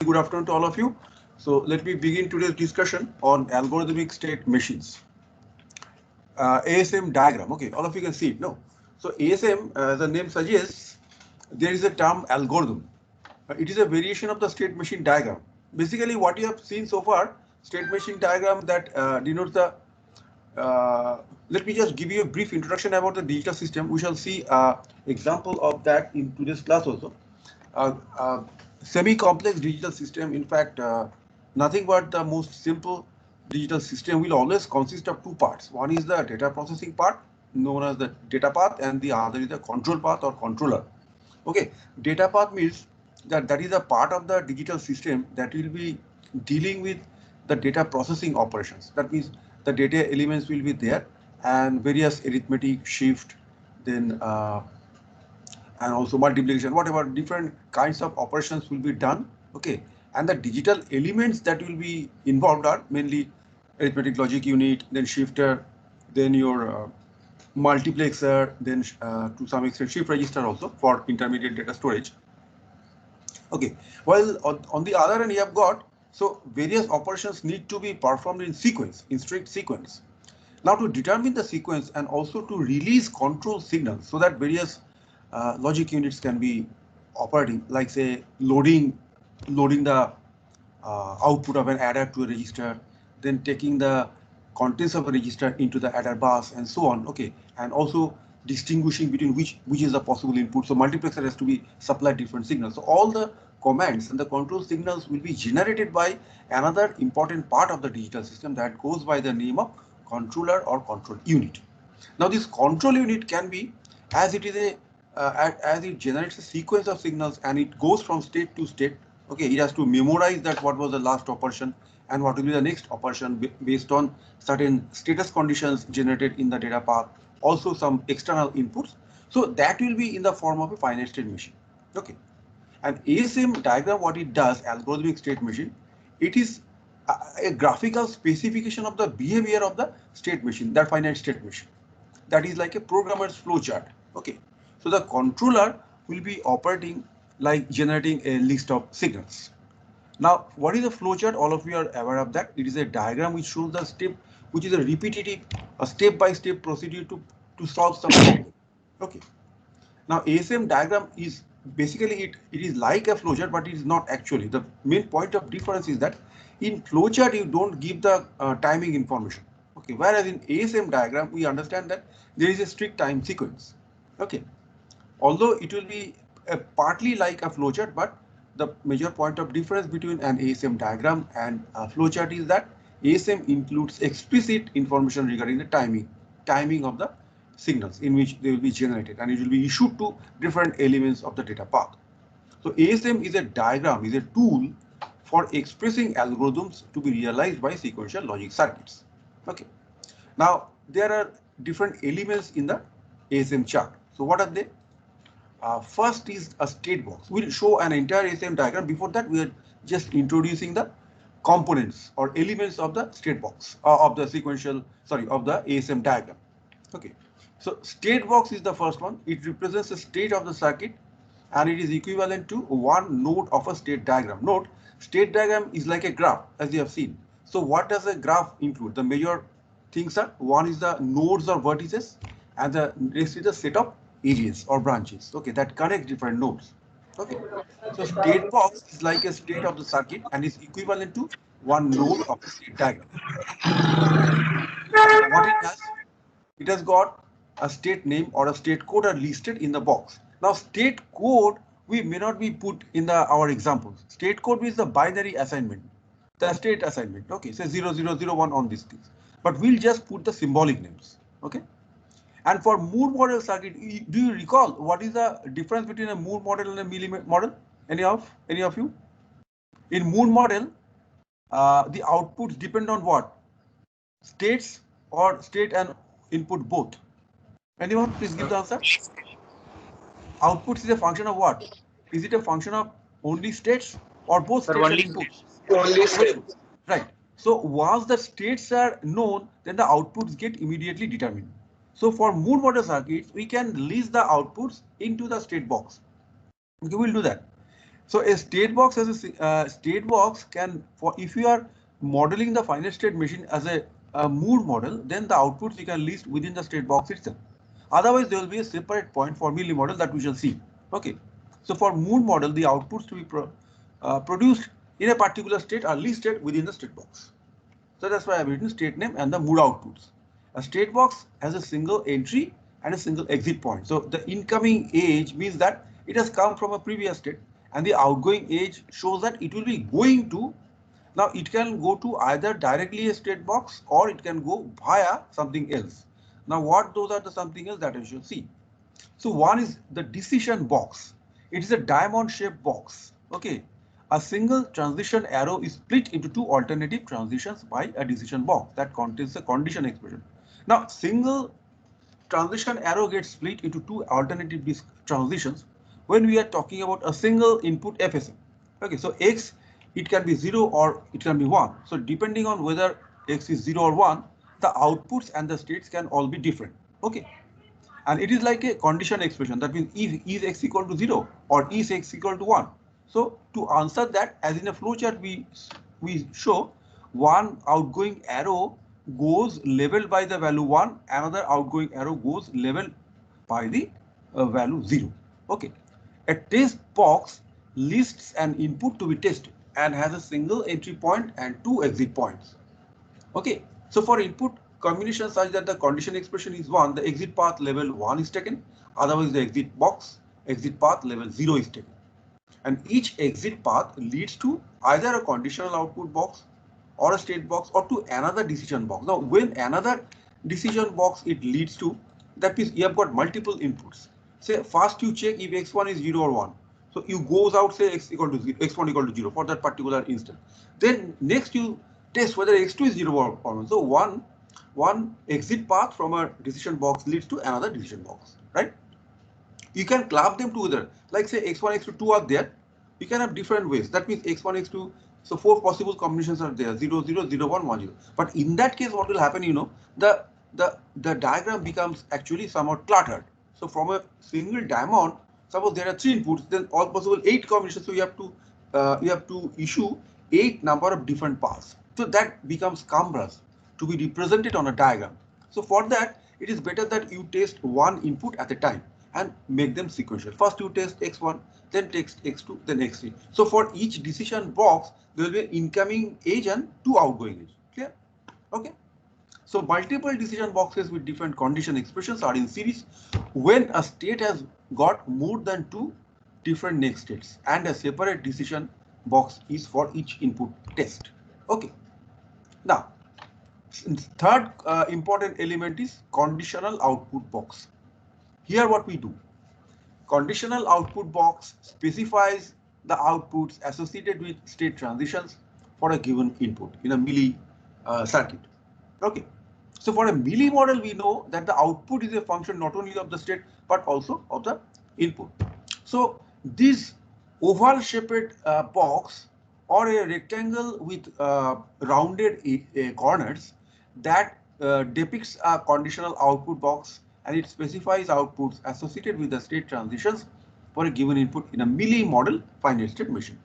Good afternoon to all of you. So let me begin today's discussion on algorithmic state machines. ASM diagram. Okay, all of you can see it. No. So ASM, as the name suggests, there is a term algorithm. It is a variation of the state machine diagram. Basically, what you have seen so far, state machine diagram that denotes the. Let me just give you a brief introduction about the digital system. We shall see example of that in today's class also. uh, uh, Semi-complex digital system, in fact, nothing but the most simple digital system will always consist of two parts. One is the data processing part, known as the data path, and the other is the control path or controller. Okay, data path means that is a part of the digital system that will be dealing with the data processing operations. That means the data elements will be there and various arithmetic shift, then and also multiplication, whatever different kinds of operations will be done. Okay, and the digital elements that will be involved are mainly arithmetic logic unit, then shifter, then your multiplexer, then to some extent shift register also for intermediate data storage. Okay, while on the other hand you have got, so various operations need to be performed in sequence, in strict sequence. Now to determine the sequence and also to release control signals so that various logic units can be operating, like say loading the output of an adder to a register, then taking the contents of a register into the adder bus and so on. Okay, and also distinguishing between which is the possible input. So multiplexer has to be supplied different signals. So all the commands and the control signals will be generated by another important part of the digital system that goes by the name of controller or control unit. Now this control unit can be, as it is a as it generates a sequence of signals and it goes from state to state. Okay, it has to memorize that what was the last operation and what will be the next operation based on certain status conditions generated in the data path, also some external inputs. So that will be in the form of a finite state machine. Okay, and ASM diagram, what it does, algorithmic state machine, it is a graphical specification of the behavior of the state machine, that finite state machine. That is like a programmer's flow chart. Okay, so the controller will be operating like generating a list of signals. Now, what is a flowchart? All of you are aware of that. It is a diagram which shows the step, which is a repetitive, a step-by-step procedure to solve some problem. Okay. Now, ASM diagram is basically it is like a flowchart, but it is not actually. The main point of difference is that in flowchart you don't give the timing information. Okay. Whereas in ASM diagram we understand that there is a strict time sequence. Okay. Although it will be partly like a flowchart, but the major point of difference between an ASM diagram and a flowchart is that ASM includes explicit information regarding the timing of the signals in which they will be generated, and it will be issued to different elements of the data path. So ASM is a diagram, is a tool for expressing algorithms to be realized by sequential logic circuits. Okay. Now there are different elements in the ASM chart. So what are they? First is a state box. We'll show an entire ASM diagram. Before that, we are just introducing the components or elements of the state box of the of the ASM diagram. Okay. So state box is the first one. It represents the state of the circuit and it is equivalent to one node of a state diagram. Note, state diagram is like a graph, as you have seen. So what does a graph include? The major things are, one is the nodes or vertices, and the next is the set of edges or branches, okay, that connect different nodes. Okay, so state box is like a state of the circuit and is equivalent to one node of the state diagram. And what it does, it has got a state name or a state code are listed in the box. Now state code we may not be put in the our examples. State code is the binary assignment, the state assignment. Okay, say 0001 on these things, but we'll just put the symbolic names. Okay, and for Moore model circuit, do you recall what is the difference between a Moore model and a Mealy model? Any of you? In Moore model, the outputs depend on what? States or state and input both? Anyone, please give the answer. Outputs is a function of what? Is it a function of only states or both Sir, states and only inputs? only Very state. good. Right. So once the states are known, then the outputs get immediately determined. So for Moore model circuits, we can list the outputs into the state box. Okay, we'll do that. So a state box as a state box can, for if you are modeling the finite state machine as a mood model, then the outputs you can list within the state box itself. Otherwise, there will be a separate point for milli model that we shall see. Okay. So for mood model, the outputs to be produced in a particular state are listed within the state box. So that's why I've written state name and the mood outputs. A state box has a single entry and a single exit point. So the incoming edge means that it has come from a previous state, and the outgoing edge shows that it will be going to. Now it can go to either directly a state box or it can go via something else. Now what those are the something else that I should see. So one is the decision box. It is a diamond shaped box. Okay. A single transition arrow is split into two alternative transitions by a decision box that contains a condition expression. Now, single transition arrow gets split into two alternative transitions when we are talking about a single input FSM. Okay, so X, it can be 0 or it can be 1. So depending on whether X is 0 or 1, the outputs and the states can all be different. Okay. And it is like a condition expression. That means if is X equal to 0 or is X equal to 1. So to answer that, as in a flowchart, we show one outgoing arrow goes labeled by the value 1, another outgoing arrow goes labeled by the value 0. Okay. A test box lists an input to be tested and has a single entry point and two exit points. Okay. So for input combination such that the condition expression is 1, the exit path level 1 is taken. Otherwise, the exit box exit path level 0 is taken. And each exit path leads to either a conditional output box or a state box or to another decision box. Now, when another decision box it leads to, that means you have got multiple inputs. Say first you check if x1 is 0 or 1. So you goes out say x equal to 0, x1 equal to 0 for that particular instance. Then next you test whether x2 is 0 or 1. So one exit path from a decision box leads to another decision box, right? You can club them together, like say x1, x2, 2 are there. You can have different ways. That means x1, x2, so 4 possible combinations are there, 0, 0, 0, 1, 1, 0. But in that case, what will happen, you know, the diagram becomes actually somewhat cluttered. So from a single diamond, suppose there are 3 inputs, then all possible 8 combinations. So you have to issue 8 number of different paths. So that becomes cumbrous to be represented on a diagram. So for that, it is better that you test one input at a time and make them sequential. First you test x1, then test x2, then x3. So for each decision box, there will be an incoming edge and two outgoing edge. Clear? Okay. So multiple decision boxes with different condition expressions are in series when a state has got more than two different next states and a separate decision box is for each input test. Okay. Now, third important element is conditional output box. Here what we do, conditional output box specifies the outputs associated with state transitions for a given input in a milli circuit. Okay. So for a milli model, we know that the output is a function not only of the state but also of the input. So this oval shaped box or a rectangle with rounded corners that depicts a conditional output box, and it specifies outputs associated with the state transitions for a given input in a milli model finite state machine.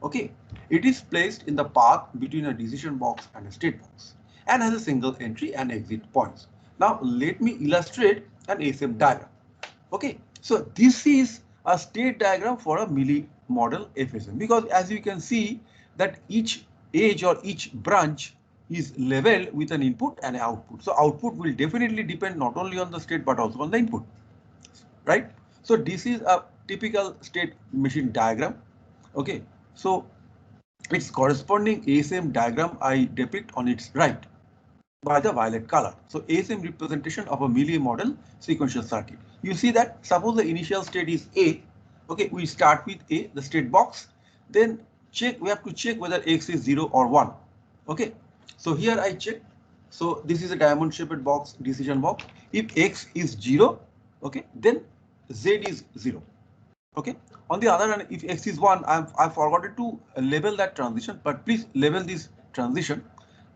Okay, it is placed in the path between a decision box and a state box and has a single entry and exit points. Now let me illustrate an ASM diagram. Okay, so this is a state diagram for a milli model FSM, because as you can see that each edge or each branch is leveled with an input and output. So output will definitely depend not only on the state but also on the input, right? So this is a typical state machine diagram. Okay, so its corresponding ASM diagram I depict on its right by the violet color. So ASM representation of a milli model sequential circuit. You see that suppose the initial state is A. Okay, we start with A, the state box. Then we have to check whether X is 0 or 1. Okay, so here I check. So this is a diamond shaped box, decision box. If X is 0, okay, then Z is 0. Okay. On the other hand, if X is 1, I forgot to label that transition, but please label this transition.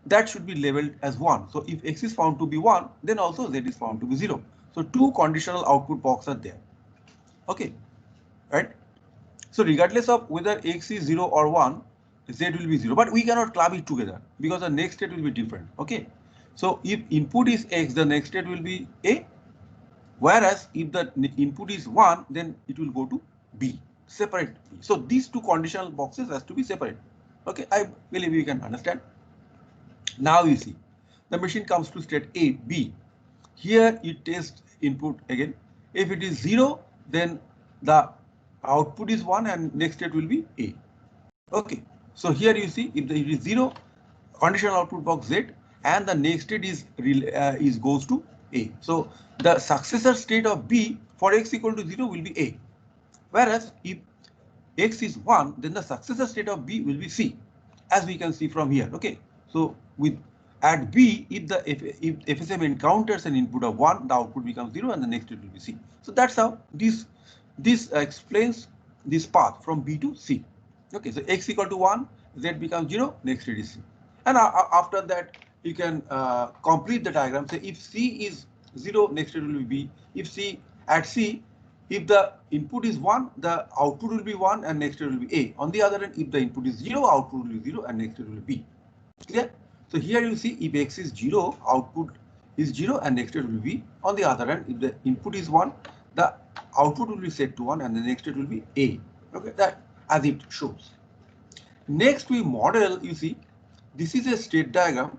That should be labeled as 1. So if X is found to be 1, then also Z is found to be 0. So two conditional output boxes are there. Okay, right? So regardless of whether x is 0 or 1, z will be 0, but we cannot club it together because the next state will be different. Okay. So if input is x, the next state will be A, whereas if the input is 1, then it will go to B, separate B. So these two conditional boxes has to be separate. Okay, I believe you can understand. Now you see, the machine comes to state A, B. Here it tests input again. If it is 0, then the output is 1 and next state will be A. Okay, so here you see if it is 0, conditional output box Z, and the next state is goes to A. So the successor state of B for x equal to 0 will be A. Whereas if x is 1, then the successor state of B will be C, as we can see from here. Okay, so with at B, if FSM encounters an input of 1, the output becomes 0 and the next state will be C. So that's how this explains this path from B to C. Okay, so x equal to 1, Z becomes 0, next state is C. And after that, you can complete the diagram. Say if C is 0, next state will be B. If C at C, if the input is 1, the output will be 1 and next state will be A. On the other hand, if the input is 0, output will be 0 and next state will be B. Clear? So here you see if x is 0, output is 0 and next state will be. On the other hand, if the input is 1, the output will be set to 1 and the next state will be A. Okay, that as it shows. Next we model, you see, this is a state diagram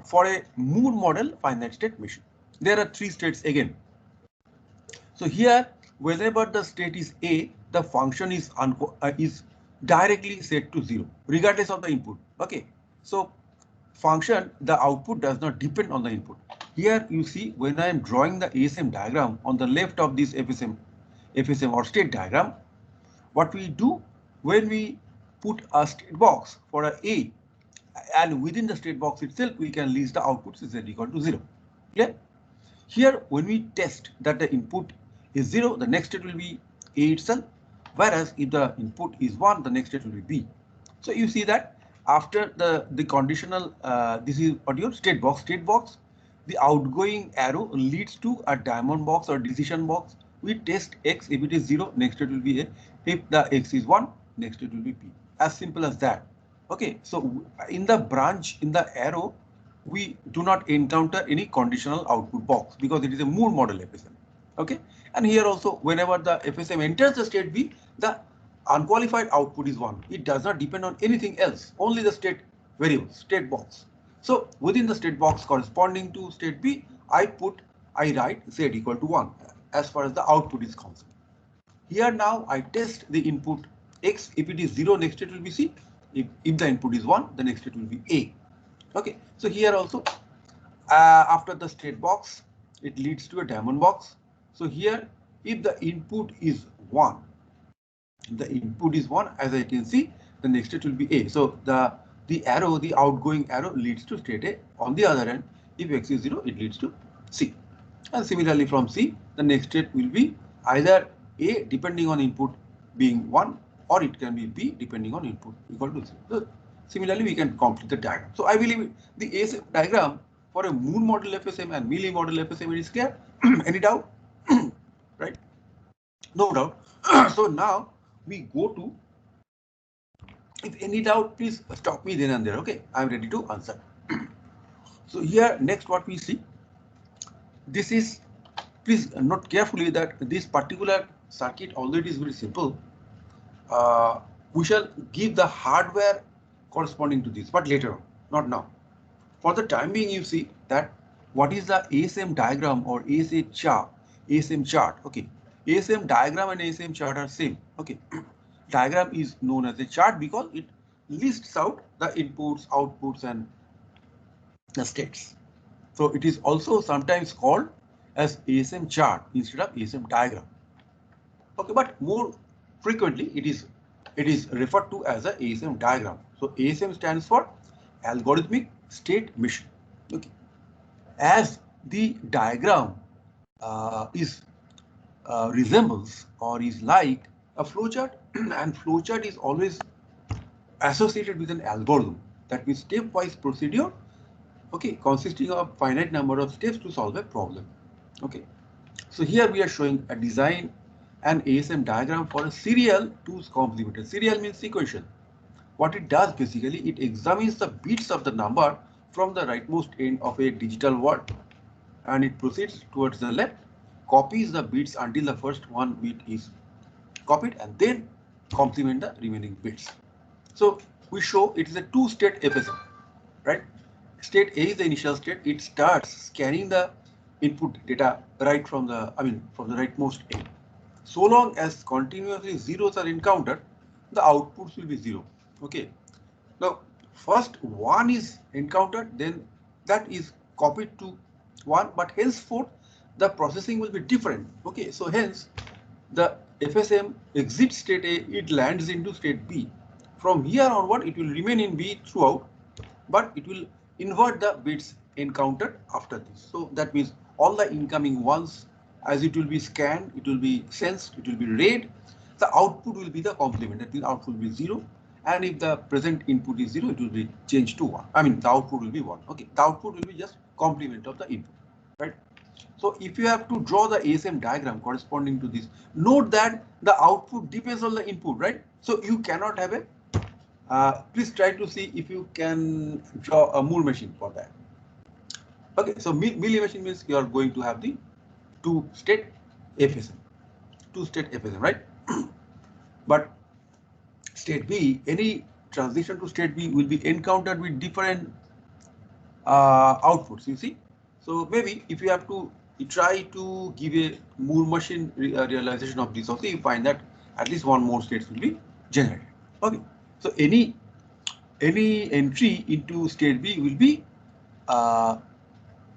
for a Moore model finite state machine. There are 3 states again. So here, whenever the state is A, the function is directly set to 0, regardless of the input. Okay, so function, the output does not depend on the input. Here you see when I am drawing the ASM diagram on the left of this FSM or state diagram, what we do when we put a state box for A, and within the state box itself we can list the outputs is equal to 0. Yeah. Here when we test that the input is 0, the next state will be A itself, whereas if the input is 1, the next state will be B. So you see that after the conditional, this is what your state box, the outgoing arrow leads to a diamond box or decision box. We test x, if it is 0, next state will be A. If the x is 1, next state will be B. As simple as that. Okay, so in the branch, in the arrow, we do not encounter any conditional output box because it is a Moore model FSM. Okay, and here also whenever the FSM enters the state B, the unqualified output is 1. It does not depend on anything else, only the state variable, state box. So within the state box corresponding to state B, I write Z equal to 1 as far as the output is concerned. Here now I test the input X. If it is 0, next state will be C. If the input is 1, the next state will be A. Okay, so here also after the state box, it leads to a diamond box. So here, if the input is 1, as I can see, the next state will be A. So the arrow, the outgoing arrow leads to state A. On the other hand, if X is 0, it leads to C. And similarly from C, the next state will be either A depending on input being 1, or it can be B depending on input equal to 0. So similarly, we can complete the diagram. So I believe the ASM diagram for a Moore model FSM and Mealy model FSM is clear. Any doubt? Right? No doubt. So now we go to, if any doubt, please stop me then and there. Okay, I'm ready to answer. So here next what we see, this is, please note carefully that this particular circuit, although it is very simple, we shall give the hardware corresponding to this, but later on, not now. For the time being, you see that what is the ASM diagram or ASM chart. Okay, ASM diagram and ASM chart are same. Okay, diagram is known as a chart because it lists out the inputs, outputs, and the states. So it is also sometimes called as ASM chart instead of ASM diagram. Okay, but more frequently it is referred to as a ASM diagram. So ASM stands for algorithmic state machine. Okay, as the diagram resembles or is like a flowchart, and flowchart is always associated with an algorithm, that means stepwise procedure, okay, consisting of finite number of steps to solve a problem. Okay, so here we are showing a design an ASM diagram for a serial to complemented. Serial means sequential. What it does basically, it examines the bits of the number from the rightmost end of a digital word and it proceeds towards the left, copies the bits until the first one bit is copied and then complement the remaining bits. So we show it is a two-state FSM, right? State A is the initial state. It starts scanning the input data right from the, from the rightmost end. So long as continuously zeros are encountered, the outputs will be zero. Okay. Now, first one is encountered, then that is copied to one, but henceforth the processing will be different. Okay. So hence the FSM exits state A, it lands into state B. From here onward, it will remain in B throughout, but it will invert the bits encountered after this. So that means all the incoming ones, as it will be scanned, it will be sensed, it will be read, the output will be the complement. That means output will be 0. And if the present input is 0, it will be changed to 1. The output will be 1. Okay, the output will be just complement of the input, right? So if you have to draw the ASM diagram corresponding to this, note that the output depends on the input, right? So you cannot have a please try to see if you can draw a Moore machine for that. Okay, so Mealy machine means you are going to have the two-state FSM, right? But state B, any transition to state B will be encountered with different outputs, you see. So maybe if you have to try to give a Moore machine realization of this, okay, you find that at least one more states will be generated. Okay, so any entry into state B will be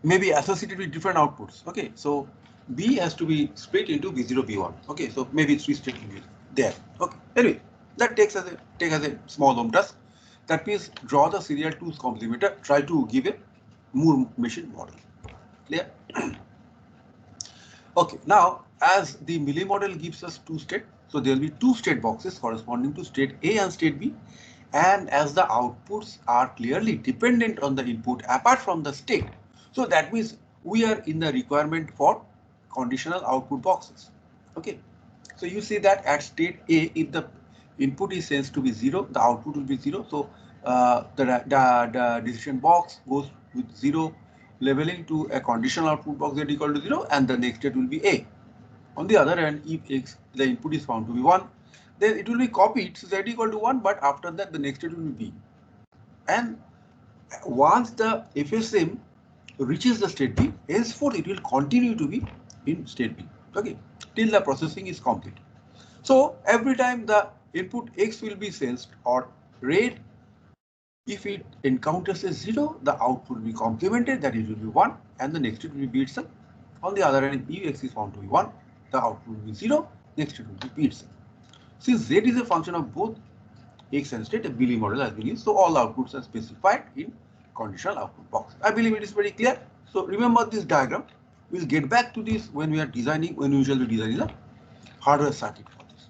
maybe associated with different outputs. Okay, so B has to be split into B0, B1. Okay, so maybe 3 states will be there. Okay, anyway, that takes as a small home task. That means draw the serial to complementer, try to give a Moore machine model. Clear? Okay, now as the Mealy model gives us two state, so there will be two state boxes corresponding to state A and state B. And as the outputs are clearly dependent on the input apart from the state, so that means we are in the requirement for conditional output boxes. Okay, so you see that at state A, if the input is sensed to be 0, the output will be 0. So the decision box goes with 0 leveling to a conditional output box that is equal to 0, and the next state will be A. On the other hand, if X, the input is found to be 1, then it will be copied, so z equal to 1, but after that the next state will be B. And once the FSM reaches the state B, henceforth it will continue to be in state B, okay, till the processing is complete. So every time the input X will be sensed or read, if it encounters a 0, the output will be complemented, that it will be 1, and the next state will be B itself. On the other hand, if X is found to be 1, the output will be 0, next state will be B itself. Since Z is a function of both X and state, a Mealy model has been used, so all outputs are specified in conditional output box. I believe it is very clear. So remember this diagram. We'll get back to this when we are designing, when we usually design the hardware circuit for this.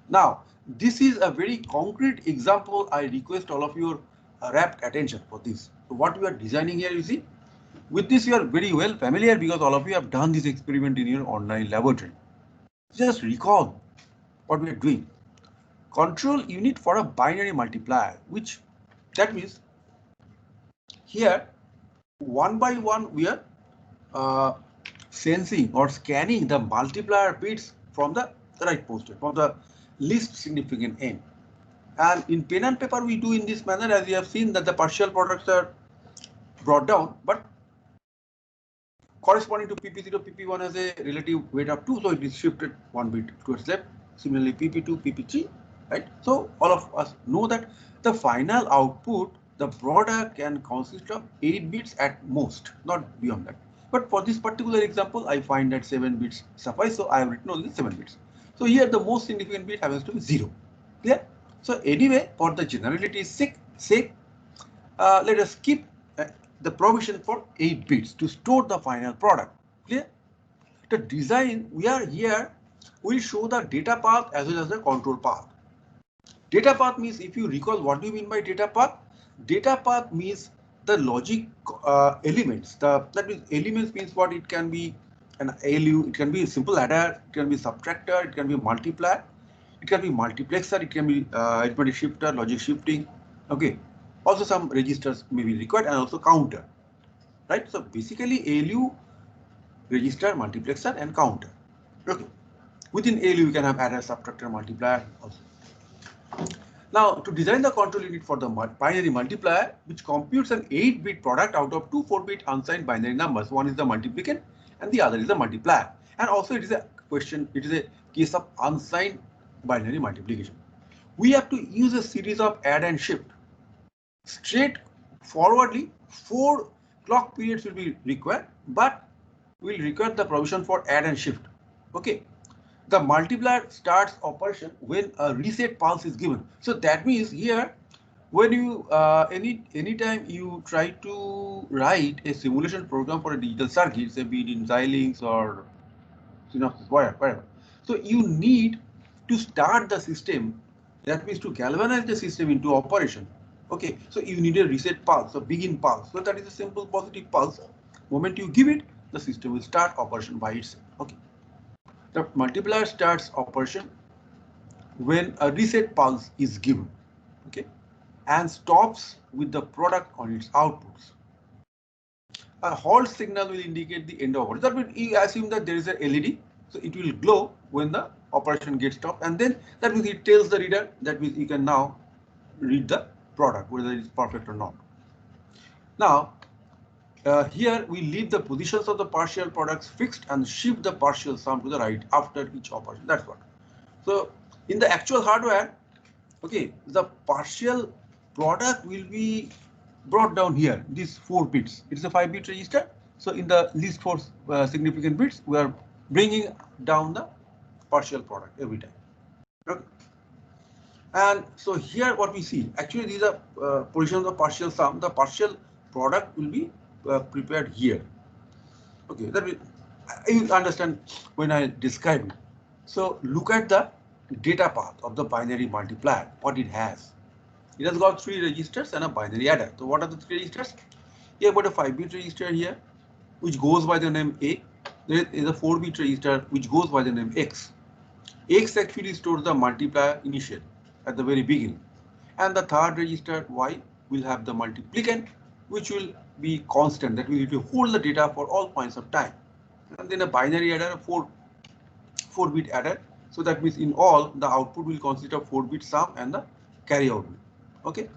Now, this is a very concrete example. I request all of your rapt attention for this. So what we are designing here, you see, with this you are very well familiar because all of you have done this experiment in your online laboratory. Just recall what we are doing. Control unit for a binary multiplier, which that means here one by one we are sensing or scanning the multiplier bits from the rightmost end, from the least significant end. And in pen and paper we do in this manner, as you have seen that the partial products are brought down, but corresponding to PP0, PP1 has a relative weight of 2, so it is shifted one bit towards left. Similarly, PP2, PP3, right? So all of us know that the final output, the product can consist of 8 bits at most, not beyond that. But for this particular example, I find that 7 bits suffice, so I have written only 7 bits. So here the most significant bit happens to be 0. Clear? So anyway, for the generality's sake, let us keep the provision for 8 bits to store the final product. Clear? The design we are here will show the data path as well as the control path. Data path means, if you recall what do you mean by data path? Data path means the logic elements. That means elements means what? It can be an ALU, it can be a simple adder, it can be subtractor, it can be multiplier, it can be multiplexer, it can be arithmetic shifter, logic shifting. Okay. Also some registers may be required and also counter. Right. So basically ALU, register, multiplexer and counter. Okay. Within ALU you can have adder, subtractor, multiplier also. Now, to design the control unit for the binary multiplier, which computes an 8-bit product out of two 4-bit unsigned binary numbers. One is the multiplicand and the other is the multiplier. And also it is a case of unsigned binary multiplication. We have to use a series of add and shift. Straight forwardly, 4 clock periods will be required, but we will require the provision for add and shift. Okay. The multiplier starts operation when a reset pulse is given. So that means here, when you anytime you try to write a simulation program for a digital circuit, say be it in Xilinx or Synopsys, whatever. So you need to start the system. That means to galvanize the system into operation. Okay, so you need a reset pulse, a begin pulse. So that is a simple positive pulse. Moment you give it, the system will start operation by itself. Okay. The multiplier starts operation when a reset pulse is given, okay, and stops with the product on its outputs. A halt signal will indicate the end of operation. That means you assume that there is a LED, so it will glow when the operation gets stopped, and then that means it tells the reader that means you can now read the product, whether it is perfect or not. Now, here we leave the positions of the partial products fixed and shift the partial sum to the right after each operation. That's what. So in the actual hardware, okay, the partial product will be brought down here, these 4 bits. It is a 5-bit register. So in the least 4 significant bits, we are bringing down the partial product every time. Okay. And so here what we see, actually these are positions of the partial sum. The partial product will be prepared here. Okay, that will, you understand when I describe it. So look at the data path of the binary multiplier, what it has. It has got 3 registers and a binary adder. So what are the 3 registers? You have got a 5-bit register here, which goes by the name A. There is a 4-bit register which goes by the name X. X actually stores the multiplier initial at the very beginning. And the 3rd register Y will have the multiplicand, which will be constant, that will hold the data for all points of time. And then a binary adder, a 4-bit adder. So that means in all the output will consist of 4-bit sum and the carry out. Okay,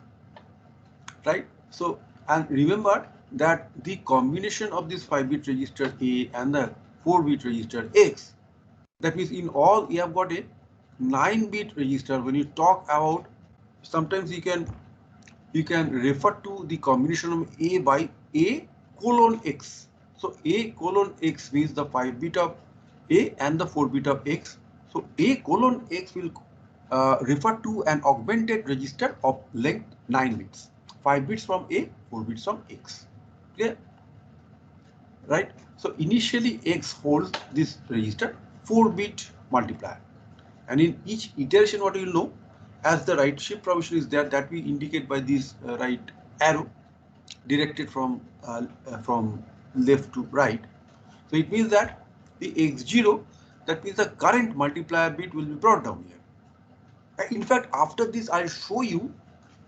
right? So, and remember that the combination of this 5-bit register A and the 4-bit register X, that means in all you have got a 9-bit register. When you talk about, sometimes you can refer to the combination of A by A colon X. So A colon X means the 5-bit of A and the 4-bit of X. So A colon X will refer to an augmented register of length 9 bits. 5 bits from A, 4 bits from X. Clear? Right? So initially X holds this register 4-bit multiplier. And in each iteration, what you will know, as the right shift provision is there, that we indicate by this right arrow directed from left to right. So it means that the X0, that means the current multiplier bit will be brought down here. In fact, after this I'll show you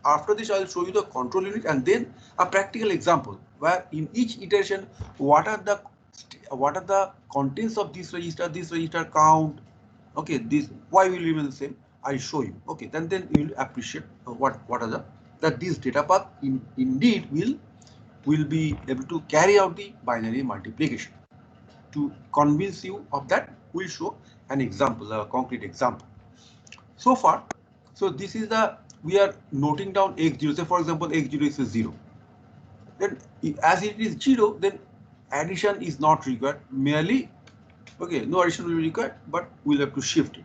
the control unit and then a practical example where in each iteration what are the contents of this register count. Okay, this why will remain the same. I'll show you. Okay, then you will appreciate what are that this data path indeed will be able to carry out the binary multiplication. To convince you of that, we'll show an example, a concrete example. So far, so this is we are noting down X0. Say for example, X0 is 0. Then as it is 0, then addition is not required. Merely, okay, no addition will be required, but we'll have to shift it.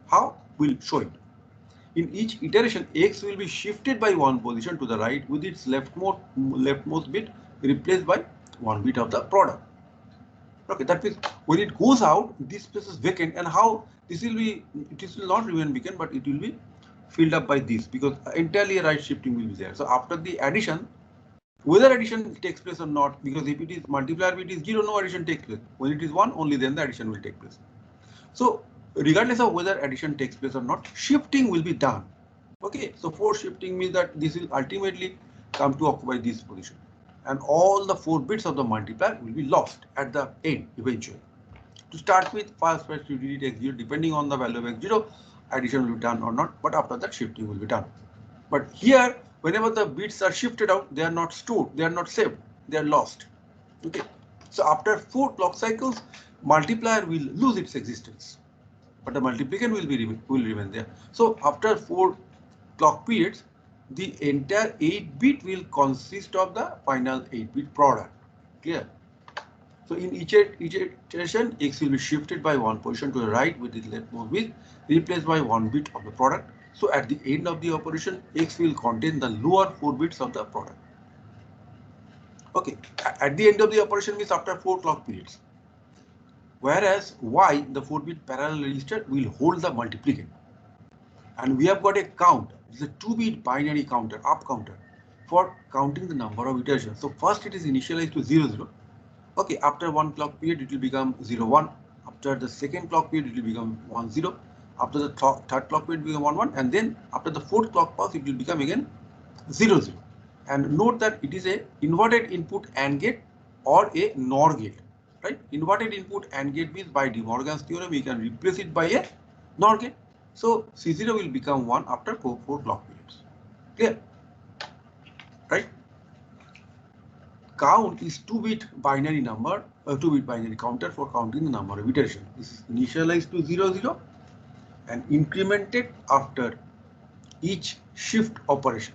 How? We'll show it. In each iteration, X will be shifted by 1 position to the right with its leftmost bit replaced by 1 bit of the product. Okay, that means when it goes out, this space is vacant, and how this will be, it will not remain vacant, but it will be filled up by this because entirely right shifting will be there. So after the addition, whether addition takes place or not, because if it is multiplier bit is 0, no addition takes place. When it is 1, only then the addition will take place. So regardless of whether addition takes place or not, shifting will be done. Okay, so force shifting means that this will ultimately come to occupy this position, and all the 4 bits of the multiplier will be lost at the end eventually. To start with, first you delete x0, depending on the value of x0, addition will be done or not, but after that shifting will be done. But here, whenever the bits are shifted out, they are not stored, they are not saved, they are lost. Okay, so after 4 clock cycles, multiplier will lose its existence, but the multiplicand will remain there. So after 4 clock periods, the entire 8-bit will consist of the final 8-bit product. Clear? So in each iteration, x will be shifted by 1 position to the right with its leftmost bit, replaced by 1 bit of the product. So at the end of the operation, x will contain the lower 4 bits of the product. Okay, at the end of the operation means after 4 clock periods. Whereas y, the 4-bit parallel register, will hold the multiplicand. And we have got a count. It's a 2-bit binary counter, up counter, for counting the number of iterations. So first it is initialized to 0, 0. Okay, after 1 clock period, it will become 0, 1. After the second clock period, it will become 1, 0. After the third clock period, it will become 1, 1. And then after the fourth clock pass, it will become again 0, 0. And note that it is a inverted input AND gate or a NOR gate, right? Inverted input AND gate means by De Morgan's theorem, we can replace it by a NOR gate. So C0 will become 1 after 4 clock periods. Clear? Right? Count is 2-bit binary number, 2-bit binary counter for counting the number of iterations. This is initialized to 0, 0 and incremented after each shift operation.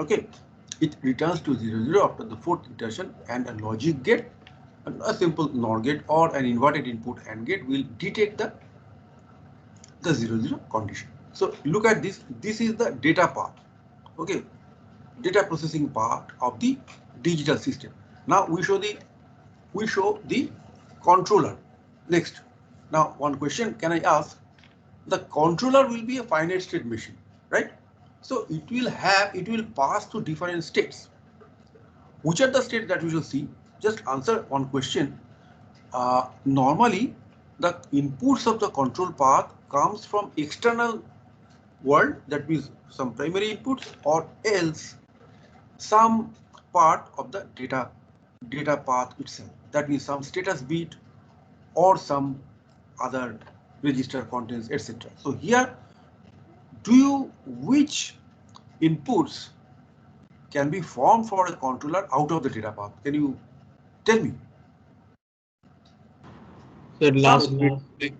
Okay, it returns to 0, 0 after the 4th iteration, and a logic gate, a simple NOR gate or an inverted input AND gate will detect the 0, 0 condition. So look at this. This is the data part. Okay, data processing part of the digital system. Now we show the controller. Next, now one question can I ask? The controller will be a finite state machine, right? So it will pass through different states. Which are the states that we shall see? Just answer one question. Normally, the inputs of the control path comes from external world, that means some primary inputs, or else some part of the data path itself, that means some status bit or some other register contents, etc. So here, which inputs can be formed for a controller out of the data path? Can you tell me? The last bit.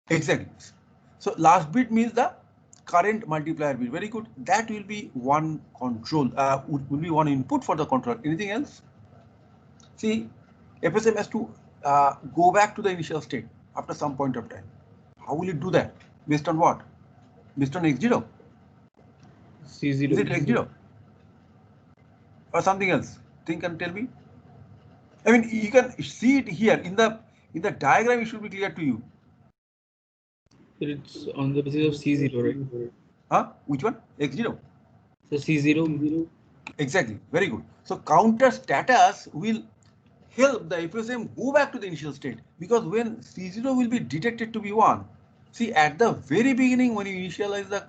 Exactly. So last bit means the current multiplier bit. Very good. That will be one control, will be one input for the controller. Anything else? See, FSM has to go back to the initial state after some point of time. How will it do that? Based on what? Based on x0? C0. Is it x0? Or something else? Think and tell me. I mean, you can see it here in the diagram. It should be clear to you. It's on the basis of C0, right? Huh? Which one? X0. So C0. Exactly. Very good. So counter status will help the FSM go back to the initial state, because when C0 will be detected to be 1, see, at the very beginning when you initialize the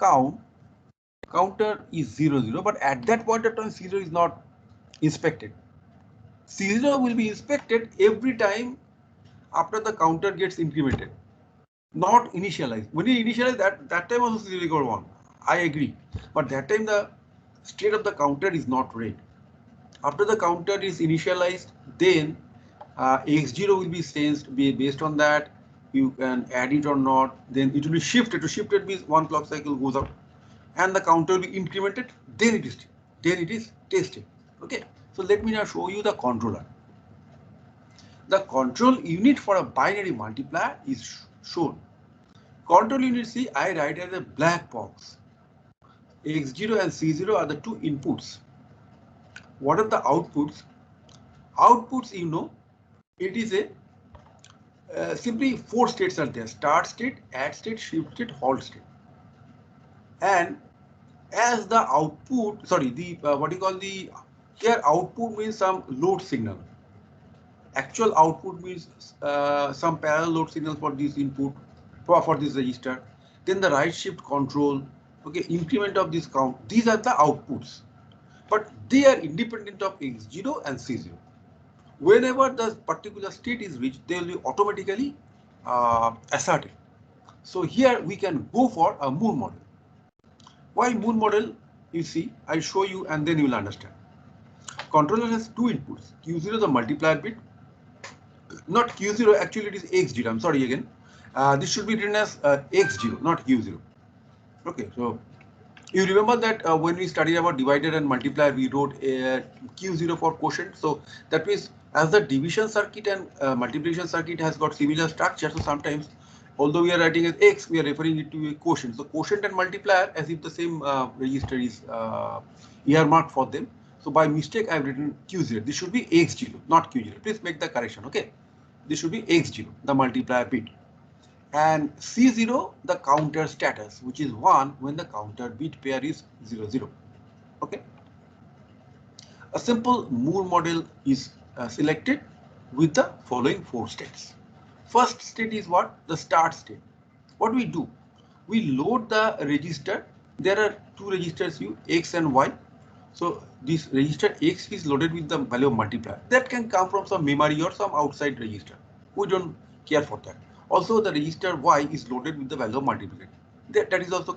counter is 0, 0, but at that point of time C0 is not inspected. C0 will be inspected every time after the counter gets incremented, not initialized. When you initialize that time also C0 equal 1. I agree, but that time the state of the counter is not read. After the counter is initialized, then x0 will be sensed. Based on that, you can add it or not. Then it will be shifted. To shifted means 1 clock cycle goes out, and the counter will be incremented. Then it is tested. Okay. So let me now show you the controller. The control unit for a binary multiplier is shown. Control unit, see, I write as a black box. X0 and C0 are the two inputs. What are the outputs? Outputs, you know, it is a simply 4 states are there: start state, add state, shift state, halt state. And as the output, sorry, the what you call the Here output means some load signal. Actual output means some parallel load signal for this input, for this register. Then the right shift control, okay, increment of this count. These are the outputs, but they are independent of X0 and C0. Whenever the particular state is reached, they will be automatically asserted. So here we can go for a Moore model. Why Moore model? You see, I'll show you and then you will understand. Controller has two inputs, Q0 the multiplier bit, not Q0, actually it is X0, I'm sorry again. This should be written as X0, not Q0. Okay, so you remember that when we studied about divider and multiplier, we wrote Q0 for quotient. So that means as the division circuit and multiplication circuit has got similar structure, so sometimes although we are writing as X, we are referring it to a quotient. So quotient and multiplier as if the same register is earmarked for them. So by mistake, I've written Q0. This should be X0, not Q0. Please make the correction, okay? This should be X0, the multiplier bit. And C0, the counter status, which is 1 when the counter bit pair is 0, 0. Okay. A simple Moore model is selected with the following 4 states. First state is what? The start state. What we do? We load the register. There are two registers U, X and Y. So this register X is loaded with the value of multiplier. That can come from some memory or some outside register. We don't care for that. Also, the register Y is loaded with the value of multiplier. That is also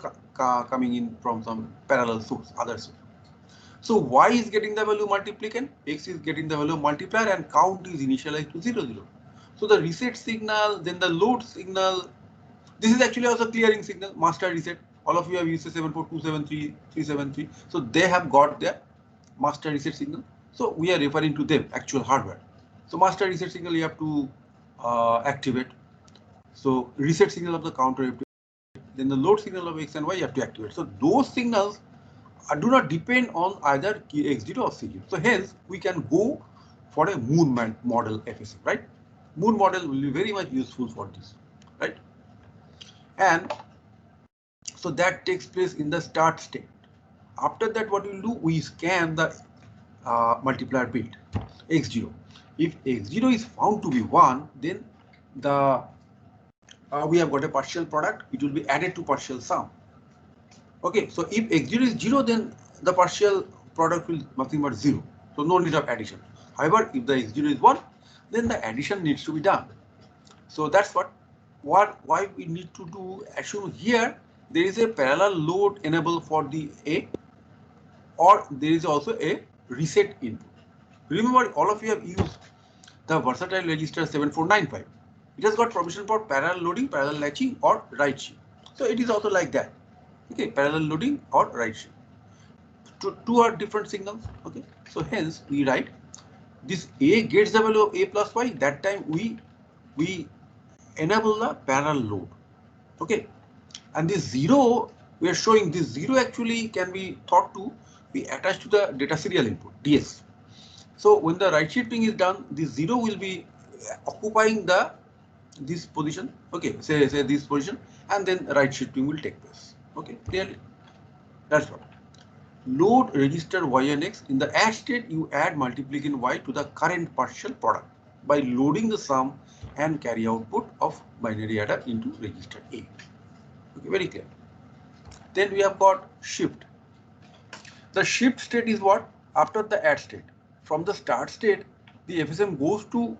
coming in from some parallel source, other source. So Y is getting the value multiplicand, X is getting the value multiplier, and count is initialized to 0, 0. So the reset signal, then the load signal. This is actually also clearing signal, master reset. All of you have used 74273, so they have got their master reset signal. So we are referring to them, actual hardware. So master reset signal you have to activate. So reset signal of the counter, you have to, then the load signal of X and Y you have to activate. So those signals do not depend on either X0 or C0. So hence we can go for a Moore model FSM, right? Moore model will be very much useful for this, right? And so that takes place in the start state. After that, what we'll do, we scan the multiplier bit X0. If X0 is found to be 1, then the we have got a partial product. It will be added to partial sum. Okay, so if X0 is 0, then the partial product will nothing but 0. So no need of addition. However, if the X0 is 1, then the addition needs to be done. So that's why we need to do. Assume here there is a parallel load enable for the A, or there is also a reset input. Remember, all of you have used the versatile register 7495. It has got permission for parallel loading, parallel latching, or write shift. So it is also like that. Okay, parallel loading or write shift. Two are different signals. Okay, so hence we write this A gets the value of A plus Y. That time we enable the parallel load. Okay, and this 0 we are showing, this 0 actually can be thought to be attached to the data serial input DS. So when the right shifting is done, this 0 will be occupying this position. Okay, say this position, and then right shifting will take place. Okay, clearly that's what. Load register Y and X. In the add state, you add multiplicand Y to the current partial product by loading the sum and carry output of binary adder into register A. Okay, very clear. Then we have got shift. The shift state is what? After the add state. From the start state, the FSM goes to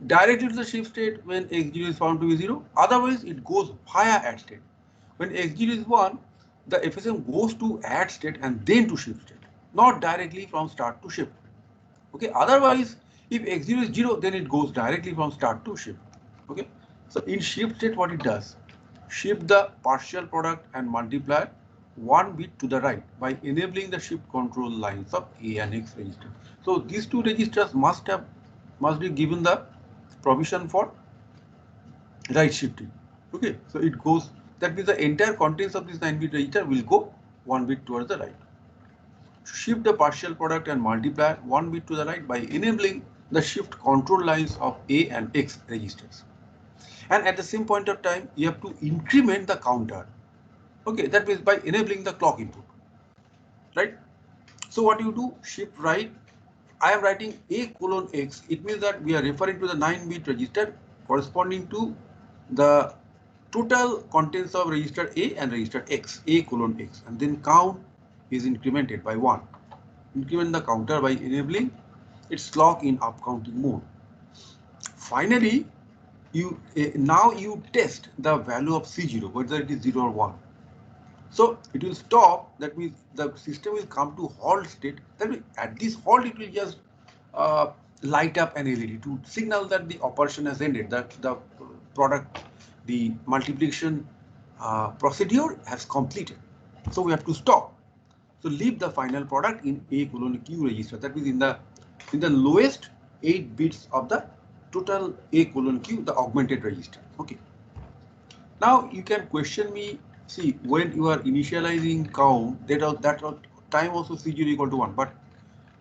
directly to the shift state when X0 is found to be 0. Otherwise, it goes via add state. When X0 is 1, the FSM goes to add state and then to shift state, not directly from start to shift. Okay. Otherwise, if X0 is 0, then it goes directly from start to shift. Okay. So in shift state, what it does? Shift the partial product and multiplier 1 bit to the right by enabling the shift control lines of A and X register. So these two registers must be given the provision for right shifting. Okay, so it goes, that means the entire contents of this 9-bit register will go 1 bit towards the right. Shift the partial product and multiplier 1 bit to the right by enabling the shift control lines of A and X registers. And at the same point of time, you have to increment the counter. Okay, that means by enabling the clock input, right? So what you do, shift right I am writing A colon X, it means that we are referring to the 9-bit register corresponding to the total contents of register A and register X, A colon X, and then count is incremented by 1. Increment the counter by enabling its clock in up counting mode. Finally, now you test the value of C0, whether it is 0 or 1. So it will stop, that means the system will come to halt state. That means at this halt it will just light up an LED to signal that the operation has ended, that the product, the multiplication procedure has completed. So we have to stop. So leave the final product in A colon Q register. That means in the lowest 8 bits of the total A colon Q, the augmented register. Okay. Now you can question me. See, when you are initializing count, that time also C0 equal to 1, but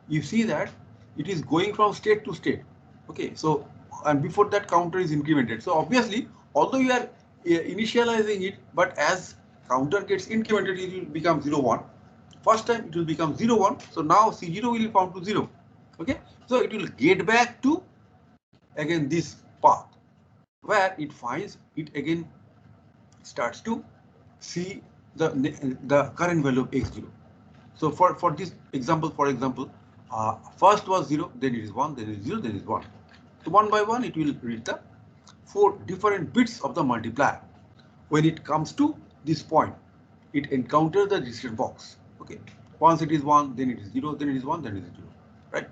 you see that it is going from state to state. Okay, so and before that counter is incremented. So obviously, although you are initializing it, but as counter gets incremented, it will become 0, 1. First time it will become 0, 1. So now C0 will be found to 0. Okay, so it will get back to again this path where it finds it again starts to see the current value of x0. So for this example, first was 0, then it is 1, then it is 0, then it is 1. So one by one it will read the 4 different bits of the multiplier. When it comes to this point, it encounters the register box. Okay, once it is 1, then it is 0, then it is 1, then it is 0. Right?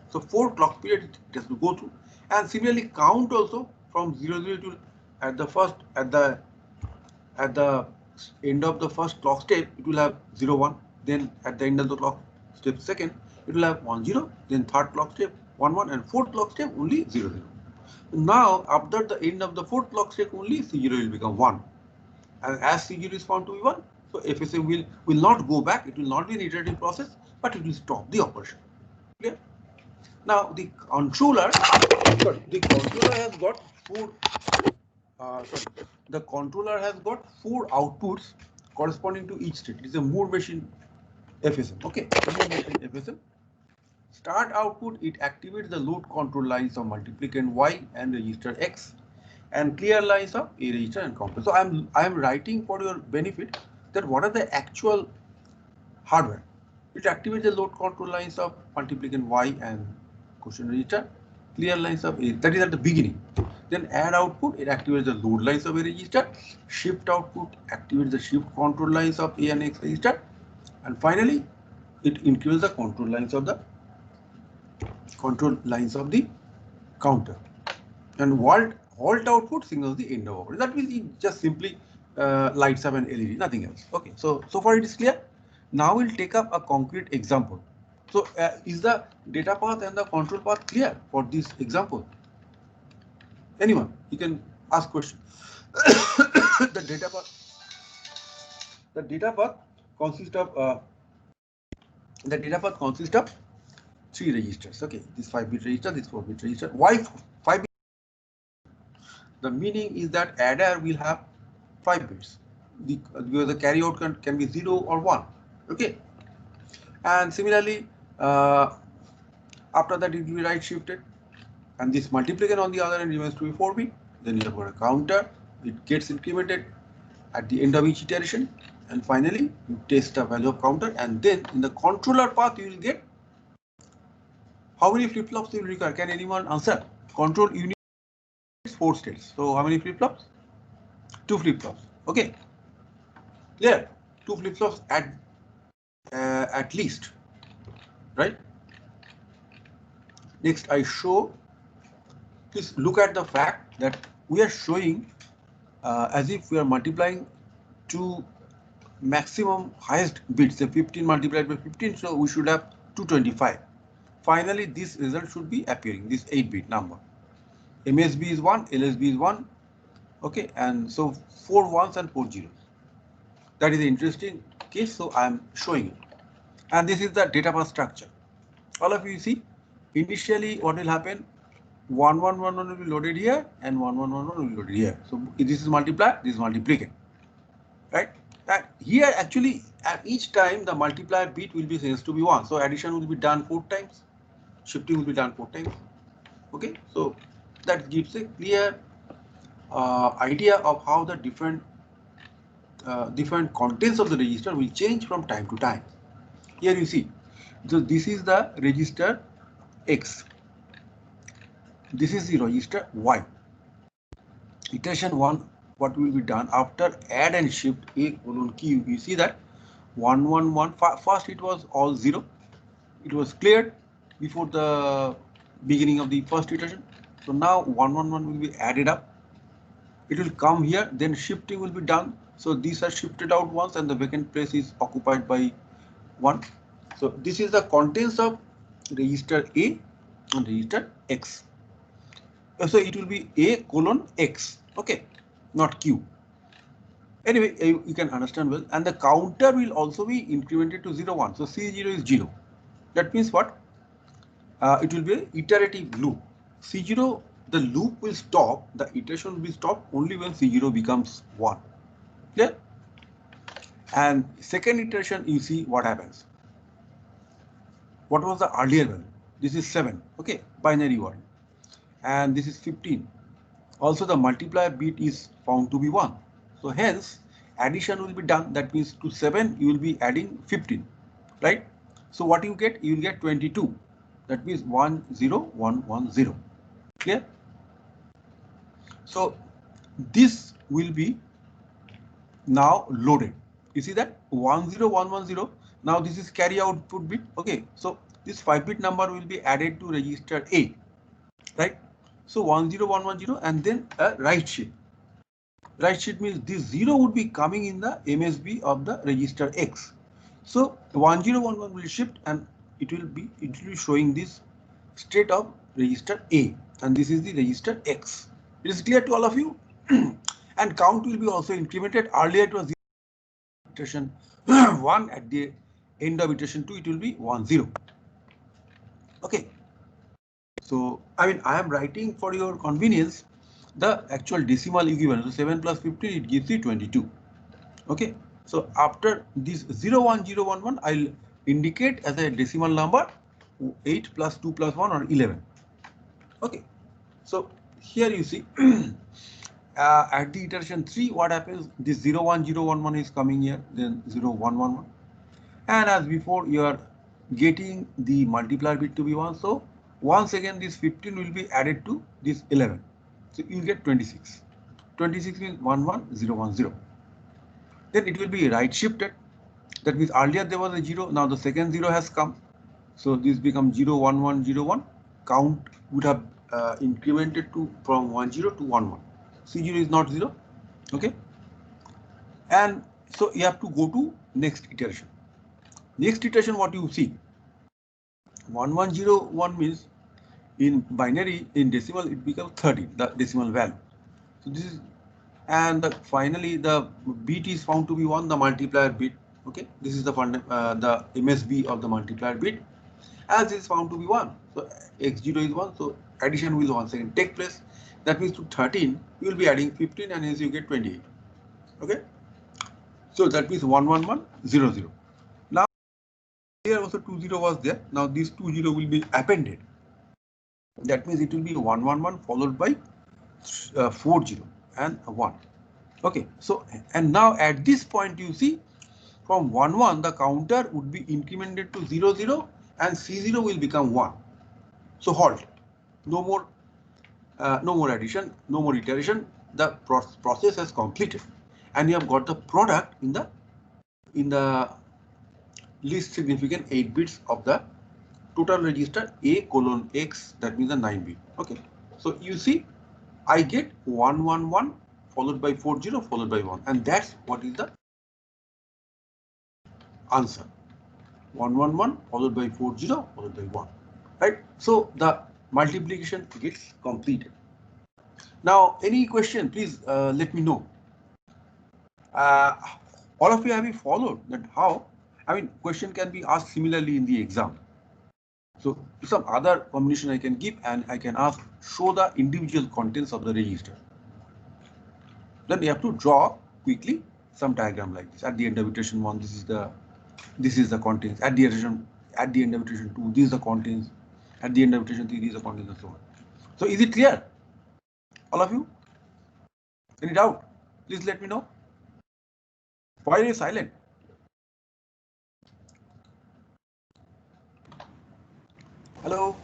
So 4 clock period it has to go through, and similarly count also from 0, 0 to at the end of the first clock step, it will have 0, 1. Then at the end of the clock step second, it will have 1, 0. Then third clock step 1, 1, and fourth clock step only 0, 0. Now after the end of the fourth clock step only C0 will become 1. And as C0 is found to be 1, so FSM will not go back. It will not be an iterative process, but it will stop the operation. Clear? Now the controller has got 4. The controller has got 4 outputs corresponding to each state. It is a Moore machine FSM. Okay, Moore machine FSM. Start output, it activates the load control lines of multiplicand Y and register X, and clear lines of A register and counter. So I am writing for your benefit that what are the actual hardware. It activates the load control lines of multiplicand Y and quotient register, clear lines of A. That is at the beginning. Then add output, it activates the load lines of A register. Shift output activates the shift control lines of A and X register. And finally, it increases the control lines of the counter. And halt output signals the end of operation. That means it just simply lights up an LED, nothing else. Okay, so far it is clear. Now we'll take up a concrete example. So is the data path and the control path clear for this example? Anyone, you can ask question. The data path consists of 3 registers. Okay, this 5-bit register, this 4-bit register. Why 5 bit? The meaning is that adder will have 5 bits. Because the carry out can be 0 or 1. Okay, and similarly after that it will be right shifted, and this multiplicand on the other end remains to be 4 bit. Then you have got a counter, it gets incremented at the end of each iteration, and finally you test the value of counter, and then in the controller path you will get how many flip-flops you will require. Can anyone answer? Control unit 4 states. So how many flip-flops? 2 flip-flops. Okay. Clear? 2 flip-flops at least. Right? Next I show. Please look at the fact that we are showing as if we are multiplying to maximum highest bits, the 15 multiplied by 15, so we should have 225. Finally, this result should be appearing, this 8-bit number. MSB is 1, LSB is 1, okay, and so 4 ones and 4 zeros. That is an interesting case, so I am showing it. And this is the data path structure. All of you see, initially what will happen, 1111 will be loaded here and 1111 will be loaded here. So this is multiplier, this is multiplicand, right? And here actually at each time the multiplier bit will be supposed to be 1. So addition will be done 4 times. shifting will be done 4 times. Okay, so that gives a clear idea of how the different contents of the register will change from time to time. Here you see, so this is the register X, this is the register Y. Iteration 1, what will be done after add and shift A colon Q, you see that 1 1 1, first it was all 0, it was cleared before the beginning of the first iteration. So now 1 1 1 will be added up, it will come here, then shifting will be done. So these are shifted out once and the vacant place is occupied by 1. So this is the contents of register A and register X. So it will be A colon X, okay, not Q. Anyway, you can understand well, and the counter will also be incremented to 0 1. So C0 is 0. That means what? It will be an iterative loop. C0, the loop will stop, the iteration will be stopped only when C0 becomes 1. Clear? And second iteration, you see what happens. What was the earlier value? This is 7, okay, binary one. And this is 15. Also the multiplier bit is found to be 1. So hence addition will be done. That means to 7 you will be adding 15, right? So what you get? You will get 22. That means 1 0 1 1 0. Clear? So this will be now loaded. You see that 1 0 1 1 0. Now this is carry output bit. Okay, so this 5-bit number will be added to register A, right? So 1 0 1 1 0 and then a write shift. Write shift means this 0 would be coming in the MSB of the register X. So 1011 will shift and it will be showing this state of register A, and this is the register X. It is clear to all of you? And count will be also incremented. Earlier it was iteration 1, at the end of iteration 2 it will be 1 0. Okay. So I mean I am writing for your convenience the actual decimal equivalent. So 7 plus 15, it gives you 22. Okay. So after this 0 1 0 1 1, I'll indicate as a decimal number 8 plus 2 plus 1 or 11. Okay. So here you see at the iteration 3, what happens? This 0 1 0 1 1 is coming here, then 0 1 1 1. And as before, you are getting the multiplier bit to be 1. So once again, this 15 will be added to this 11. So you will get 26. 26 means 1 1 0 1 0. Then it will be right shifted. That means earlier there was a 0. Now the second 0 has come. So this becomes 0 1 1 0 1. Count would have incremented to from 1 0 to 1 1. C0 is not 0. Okay. And so you have to go to next iteration. Next iteration, what you see, 1101 means in binary, in decimal, it becomes 30, the decimal value. So this is, and finally the bit is found to be 1, the multiplier bit. Okay, this is the MSB of the multiplier bit, as is found to be 1. So x0 is 1, so addition will once again take place. That means to 13, you will be adding 15, and hence you get 28. Okay, so that means 11100. Now here also 20 was there. Now this 20 will be appended. That means it will be 111 followed by 40 and 1. Okay, so and now at this point you see from 1 1 the counter would be incremented to 0 0 and C0 will become 1. So halt. No more addition, no more iteration. The process has completed, and you have got the product in the least significant 8 bits of the total register A colon X, that means the 9 bit. Okay, so you see I get 111 followed by 40 followed by 1, and that's what is the answer. 111 followed by 40 followed by 1, right? So the multiplication gets completed. Now any question, please let me know. All of you, have you followed that how? I mean, question can be asked similarly in the exam. So some other combination I can give, and I can ask, show the individual contents of the register. Then you have to draw quickly some diagram like this. At the end of iteration 1, this is the contents. At the end of iteration 2, this is the contents. at the end of rotation 3 is a condition and so on. So is it clear? All of you? Any doubt? Please let me know. Why are you silent? Hello?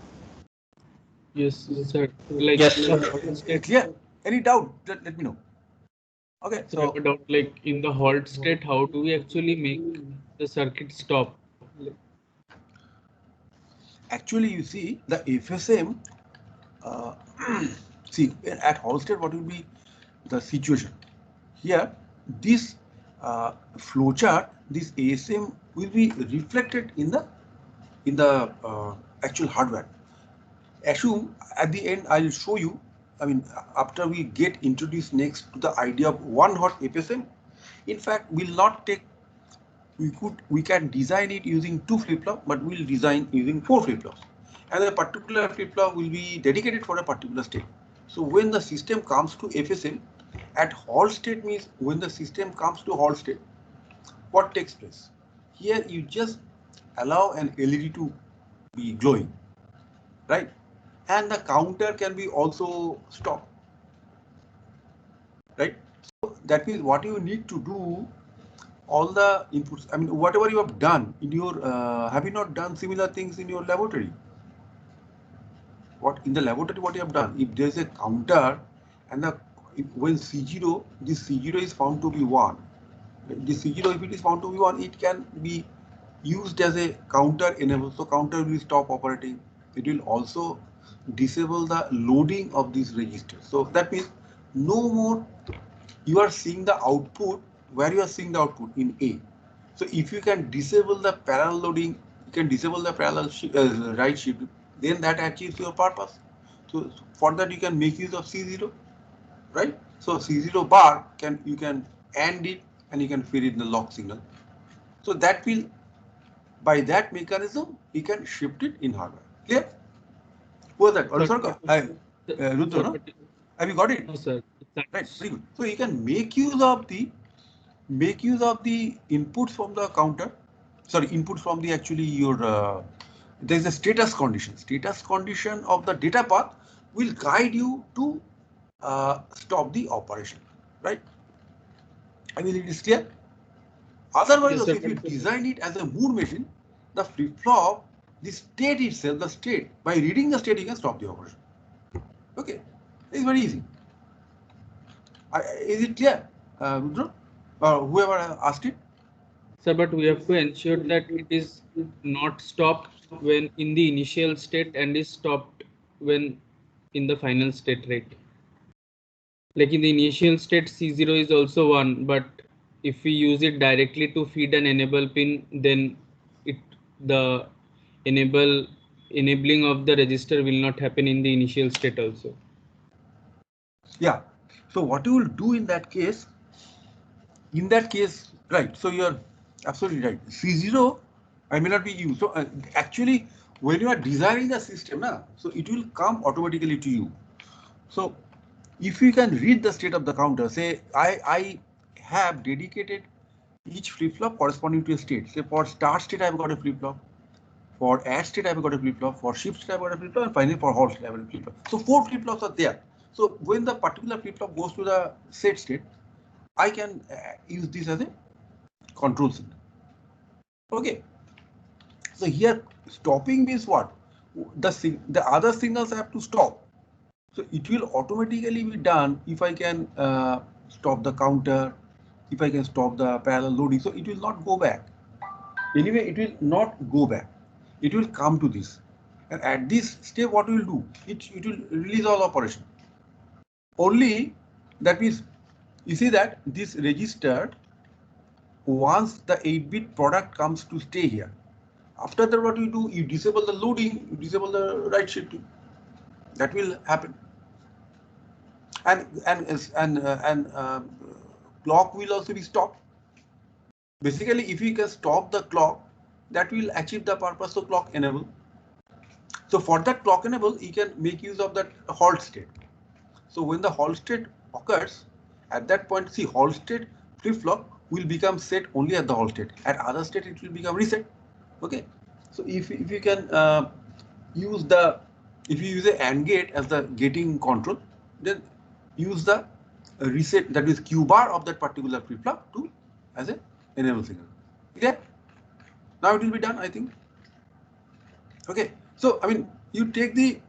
Yes, sir. Like Yes, in sir. the halt state, Clear? Any doubt? Let me know. Okay, so I have a doubt, like in the halt state, how do we actually make the circuit stop? actually you see the FSM, uh, see at halt state what will be the situation? Here this flowchart, this ASM will be reflected in the actual hardware. Assume at the end I'll show you, I mean after we get introduced next to the idea of one hot FSM, in fact we'll not take, we can design it using 2 flip-flop, but we'll design using 4 flip-flops, and a particular flip-flop will be dedicated for a particular state. So when the system comes to FSM at halt state, means when the system comes to halt state, what takes place? Here you just allow an LED to be glowing, right? And the counter can be also stopped, right? So that means what you need to do, all the inputs, I mean whatever you have done in your, have you not done similar things in your laboratory? What in the laboratory what you have done, if there is a counter and when C0, this C0 is found to be 1, this C0 if it is found to be 1, it can be used as a counter enable, so counter will stop operating. It will also disable the loading of this register. So that means no more you are seeing the output, where you are seeing the output in A. So if you can disable the parallel loading, you can disable the parallel write shift, then that achieves your purpose. So for that you can make use of C0, right? So C0 bar you can AND it and you can feed it in the lock signal. So that will, by that mechanism you can shift it in hardware. Clear? Who was that? Rudra, no? Have you got it? No, sir. Right, very good. So you can make use of the inputs from the counter, sorry, inputs from the actually your, there is a status condition. Status condition of the data path will guide you to stop the operation, right? I mean, it is clear. Otherwise, Yes, also, sir, if you design it as a Moore machine, the flip-flop, the state itself, the state, by reading the state, you can stop the operation. Okay, it's very easy. Is it clear, Rudra? Whoever asked it? sir, but we have to ensure that it is not stopped when in the initial state and is stopped when in the final state, right? Like in the initial state, C0 is also 1, but if we use it directly to feed an enable pin, then the enabling of the register will not happen in the initial state also. Yeah. So what you will do in that case, right, so you're absolutely right. C0, I may not be used. So actually, when you are designing the system, so it will come automatically to you. So if you can read the state of the counter, say I have dedicated each flip-flop corresponding to a state. Say for start state, I've got a flip-flop. For add state, I've got a flip-flop. For shift state, I've got a flip-flop. And finally, for halt state, I've got a flip-flop. So 4 flip-flops are there. So when the particular flip-flop goes to the set state, I can use this as a control signal. Okay. So here stopping means what? The other signals have to stop. So it will automatically be done if I can stop the counter, if I can stop the parallel loading. So it will not go back. Anyway, it will not go back. It will come to this. And at this step, what we will do? It will release all operation. Only that means you see that this register, once the 8-bit product comes to stay here, after that what you do, you disable the loading, you disable the write shifting. That will happen. And clock will also be stopped. Basically, if you can stop the clock, that will achieve the purpose of clock enable. So for that clock enable, you can make use of that halt state. So when the halt state occurs, at that point, see, halt state flip-flop will become set only at the halt state. At other state, it will become reset. Okay. So if you can use the, if you use a AND gate as the gating control, then use the reset, that is Q bar of that particular flip-flop to as a enable signal. Yeah. Now it will be done, I think. Okay. So I mean, you take the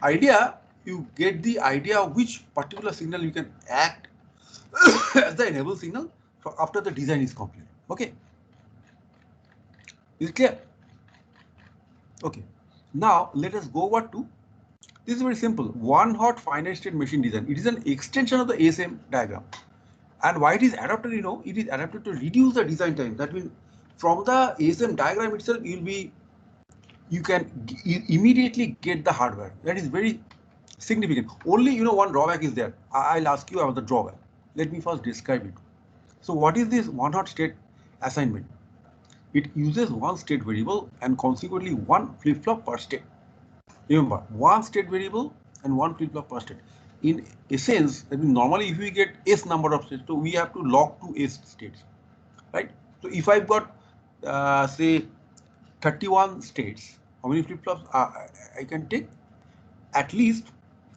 idea, you get the idea of which particular signal you can act as the enable signal after the design is complete. Okay. Is it clear? Okay. Now let us go over to, this is very simple, one hot finite state machine design. It is an extension of the ASM diagram. And why it is adapted, you know, it is adapted to reduce the design time. That means from the ASM diagram itself, you can immediately get the hardware. That is very significant. Only, you know, one drawback is there. I'll ask you about the drawback. Let me first describe it. So what is this one hot state assignment? It uses one state variable and consequently one flip-flop per state. Remember, one state variable and one flip-flop per state. In essence, I mean, normally if we get S number of states, so we have to log to S states, right? So if I've got, say, 31 states, how many flip-flops I can take? At least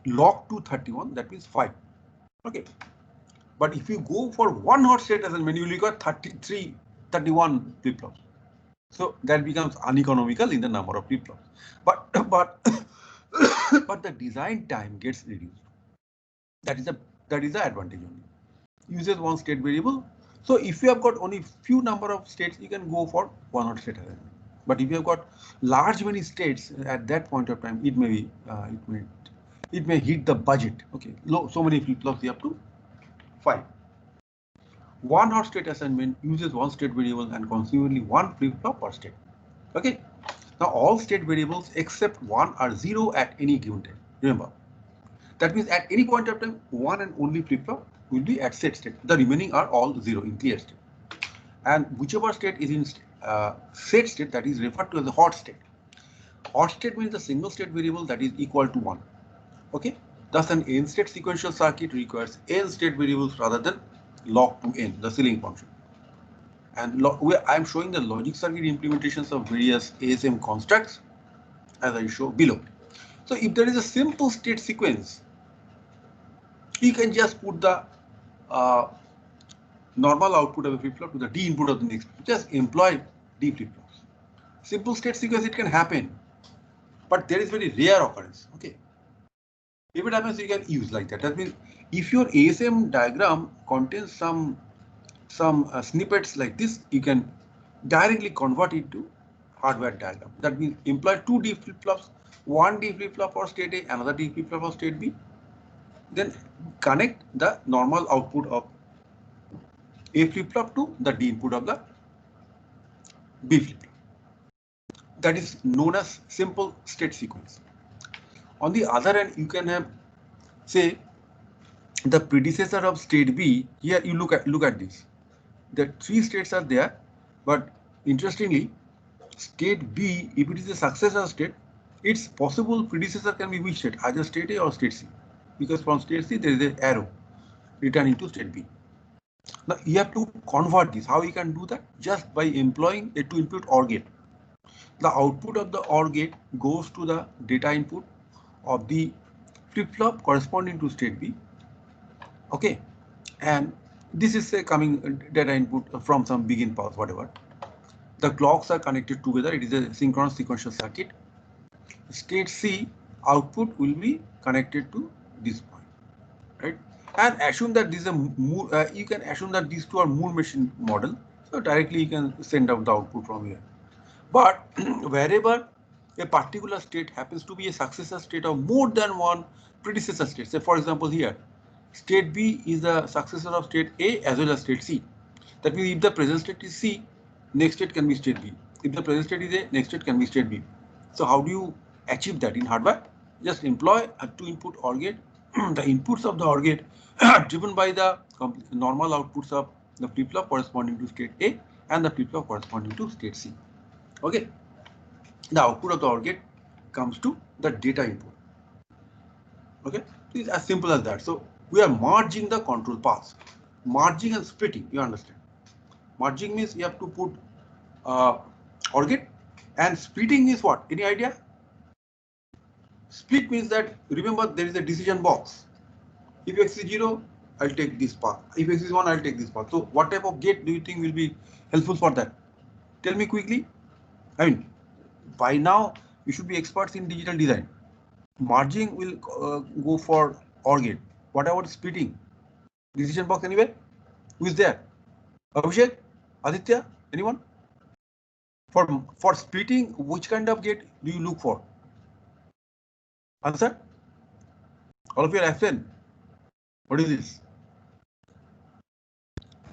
log to 31, that means 5. Okay. But if you go for one hot state as a menu, you got 33, 31 flip-flops. So that becomes uneconomical in the number of flip-flops. But but the design time gets reduced. That is the advantage only. Uses one state variable. So if you have got only few number of states, you can go for one hot state assignment. But if you have got large many states at that point of time, it may be it may hit the budget. Okay, so many flip-flops you have to find. One hot state assignment uses one state variable and consequently one flip-flop per state. Okay. Now all state variables except one are 0 at any given time. Remember, that means at any point of time, one and only flip-flop will be at set state. The remaining are all 0 in clear state. And whichever state is in set state, that is referred to as the hot state. Hot state means the single state variable that is equal to 1. Okay. Thus, an n state sequential circuit requires n state variables rather than log to n, the ceiling function. And I am showing the logic circuit implementations of various ASM constructs as I show below. So if there is a simple state sequence, you can just put the normal output of a flip-flop to the D input of the next. Just employ D flip-flops. Simple state sequence, it can happen, but there is very rare occurrence. Okay. If it happens, you can use like that. That means if your ASM diagram contains some snippets like this, you can directly convert it to hardware diagram. That means employ two D flip-flops, one D flip-flop for state A, another D flip-flop for state B. Then connect the normal output of A flip-flop to the D input of the B flip-flop. That is known as simple state sequence. On the other hand, you can have, say, the predecessor of state B. Here you look at this. The three states are there, but interestingly, state B, if it is a successor state, its possible predecessor can be which state, either state A or state C, because from state C there is an arrow returning to state B. Now you have to convert this. How you can do that? Just by employing a two-input OR gate. The output of the OR gate goes to the data input of the flip-flop corresponding to state B. Okay, and this is a coming data input from some begin pulse, whatever. The clocks are connected together. It is a synchronous sequential circuit. State C output will be connected to this point, right? And assume that this is a you can assume that these two are Moore machine model. So directly you can send out the output from here. But wherever a particular state happens to be a successor state of more than one predecessor state, say for example here, state B is the successor of state A as well as state C. That means if the present state is C, next state can be state B. If the present state is A, next state can be state B. So how do you achieve that in hardware? Just employ a two-input OR gate. The inputs of the OR gate are driven by the normal outputs of the flip-flop corresponding to state A and the flip-flop corresponding to state C. Okay. The output of the OR gate comes to the data input. Okay. It's as simple as that. So we are merging the control paths. Merging and splitting, you understand. Merging means you have to put OR gate, and splitting is what? Any idea? Split means that, remember, there is a decision box. If x is 0, I'll take this path. If x is 1, I'll take this path. So what type of gate do you think will be helpful for that? Tell me quickly. I mean, by now you should be experts in digital design. Merging will go for OR gate. What about splitting? Decision box anywhere? Who is there? Abhishek? Aditya? Anyone? For splitting, which kind of gate do you look for? Answer? All of you are absent. What is this?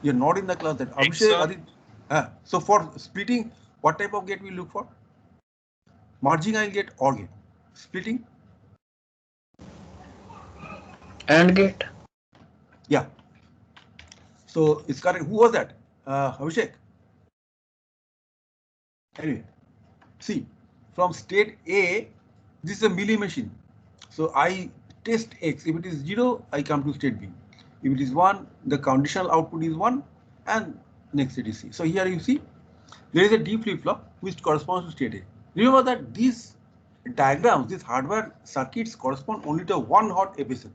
You're not in the class then. Abhishek, Aditya. So for splitting, what type of gate we look for? Merging, I'll get OR gate. Splitting? AND gate. Yeah. So it's correct. Who was that? Abhishek. Anyway, see, from state A, this is a Mealy machine. So I test X. If it is 0, I come to state B. If it is 1, the conditional output is 1, and next state is C. So here you see, there is a D flip-flop which corresponds to state A. Remember that these diagrams, these hardware circuits correspond only to one hot FSM.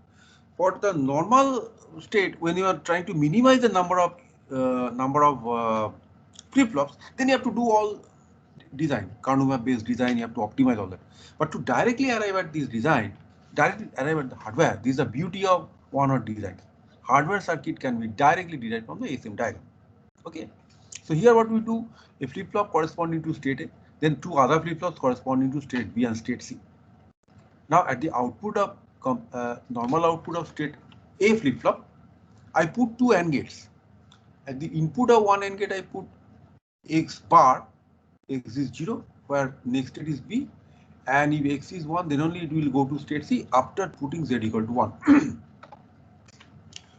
For the normal state, when you are trying to minimize the number of flip-flops, then you have to do all design, Carnot map based design, you have to optimize all that. But to directly arrive at this design, directly arrive at the hardware, this is the beauty of one-hot design. Hardware circuit can be directly derived from the ASM diagram. Okay. So here what we do, a flip-flop corresponding to state A, then two other flip-flops corresponding to state B and state C. Now at the output of normal output of state A flip-flop, I put two AND gates. At the input of one AND gate, I put X bar, X is 0, where next state is B, and if X is 1, then only it will go to state C after putting Z equal to 1.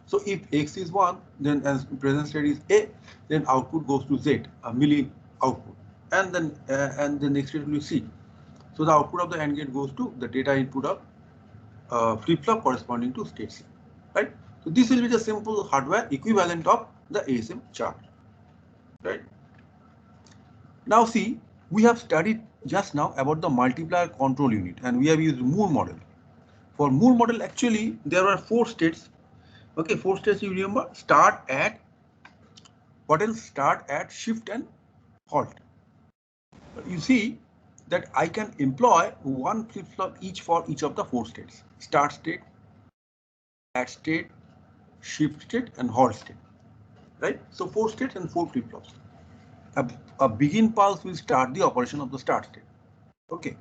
So if X is 1, then as present state is A, then output goes to Z, a Mealy output, and then the next state will be C. So the output of the AND gate goes to the data input of flip-flop corresponding to state C, right? So this will be the simple hardware equivalent of the ASM chart, right? Now see, we have studied just now about the multiplier control unit, and we have used Moore model. For Moore model, actually there are 4 states. Okay, 4 states you remember: start, add, what else? Start, add, shift, and halt. You see that I can employ one flip-flop each for each of the 4 states: start state, add state, shift state, and halt state. Right? So 4 states and 4 flip-flops. A begin pulse will start the operation of the start state. Okay.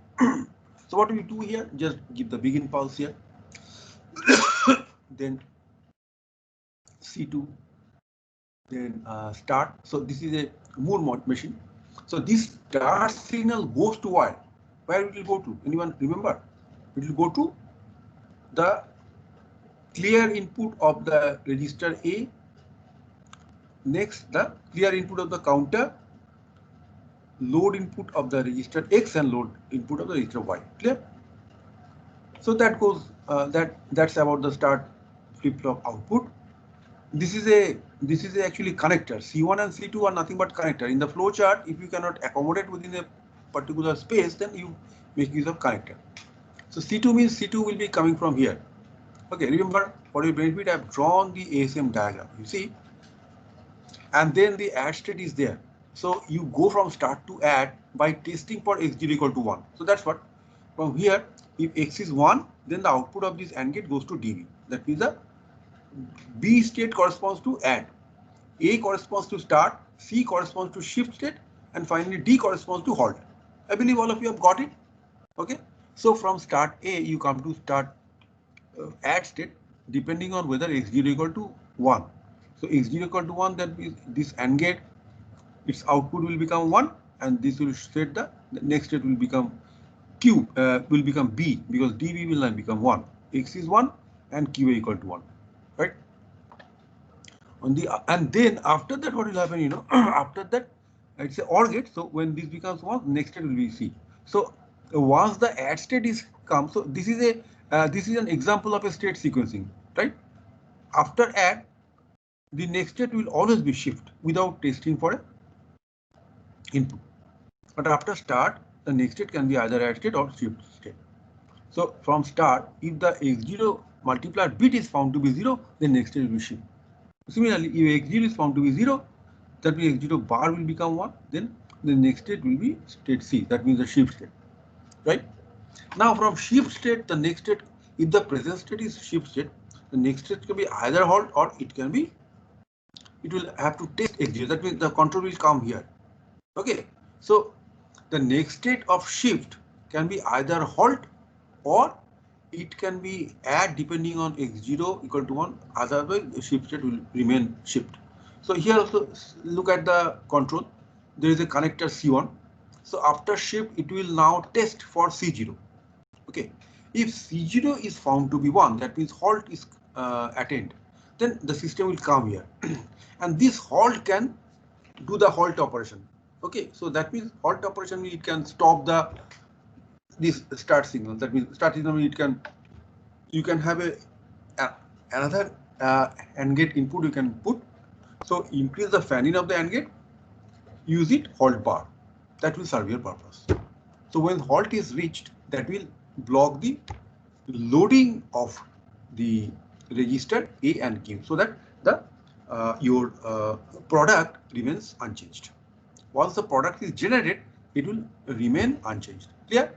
So what do we do here? Just give the begin pulse here. Then C2. Then start. So this is a Moore machine. So this start signal goes to where? Where it will go to? Anyone remember? It will go to the clear input of the register A. Next, the clear input of the counter, load input of the register X, and load input of the register Y. Clear? So that goes. That's about the start flip-flop output. This is a actually connector. C1 and C2 are nothing but connector. In the flow chart, if you cannot accommodate within a particular space, then you make use of connector. So C2 means C2 will be coming from here. Okay, remember, for your benefit, I have drawn the ASM diagram. You see, and then the add state is there. So you go from start to add by testing for x0 equal to 1. So that's what. From here, if x is 1, then the output of this AND gate goes to DB. That means the B state corresponds to add, A corresponds to start, C corresponds to shift state, and finally D corresponds to halt. I believe all of you have got it. Okay. So from start A, you come to start add state, depending on whether x0 equal to 1. So x0 equal to 1, that means this AND gate, its output will become 1, and this will state the next state will become Q, will become B, because DB will then become 1. X is 1 and QA equal to 1. Right? And then after that, what will happen? You know, after that, it's an OR gate. So when this becomes 1, next state will be C. So once the add state is come, so this is an example of a state sequencing, right? After add, the next state will always be shift without testing for a input. But after start, the next state can be either add state or shift state. So from start, if the X0 multiplier bit is found to be 0, then next state will be shift. Similarly, if X0 is found to be 0, that means X0 bar will become 1, then the next state will be state C, that means the shift state, right? Now from shift state, the next state, if the present state is shift state, the next state can be either halt or it can be, it will have to test X0, that means the control will come here. Okay, so the next state of shift can be either halt or it can be add depending on X0 equal to 1, otherwise the shift state will remain shift. So here also look at the control, there is a connector C1. So after shift it will now test for C0. Okay, if C0 is found to be 1, that means halt is attained, then the system will come here and this halt can do the halt operation. Okay, so that means halt operation, it can stop the this start signal. That means start signal, it can, you can have another AND gate input you can put. So increase the fan-in of the AND gate, use it halt bar, that will serve your purpose. So when halt is reached, that will block the loading of the register A and Q, so that the your product remains unchanged. Once the product is generated, it will remain unchanged. Clear?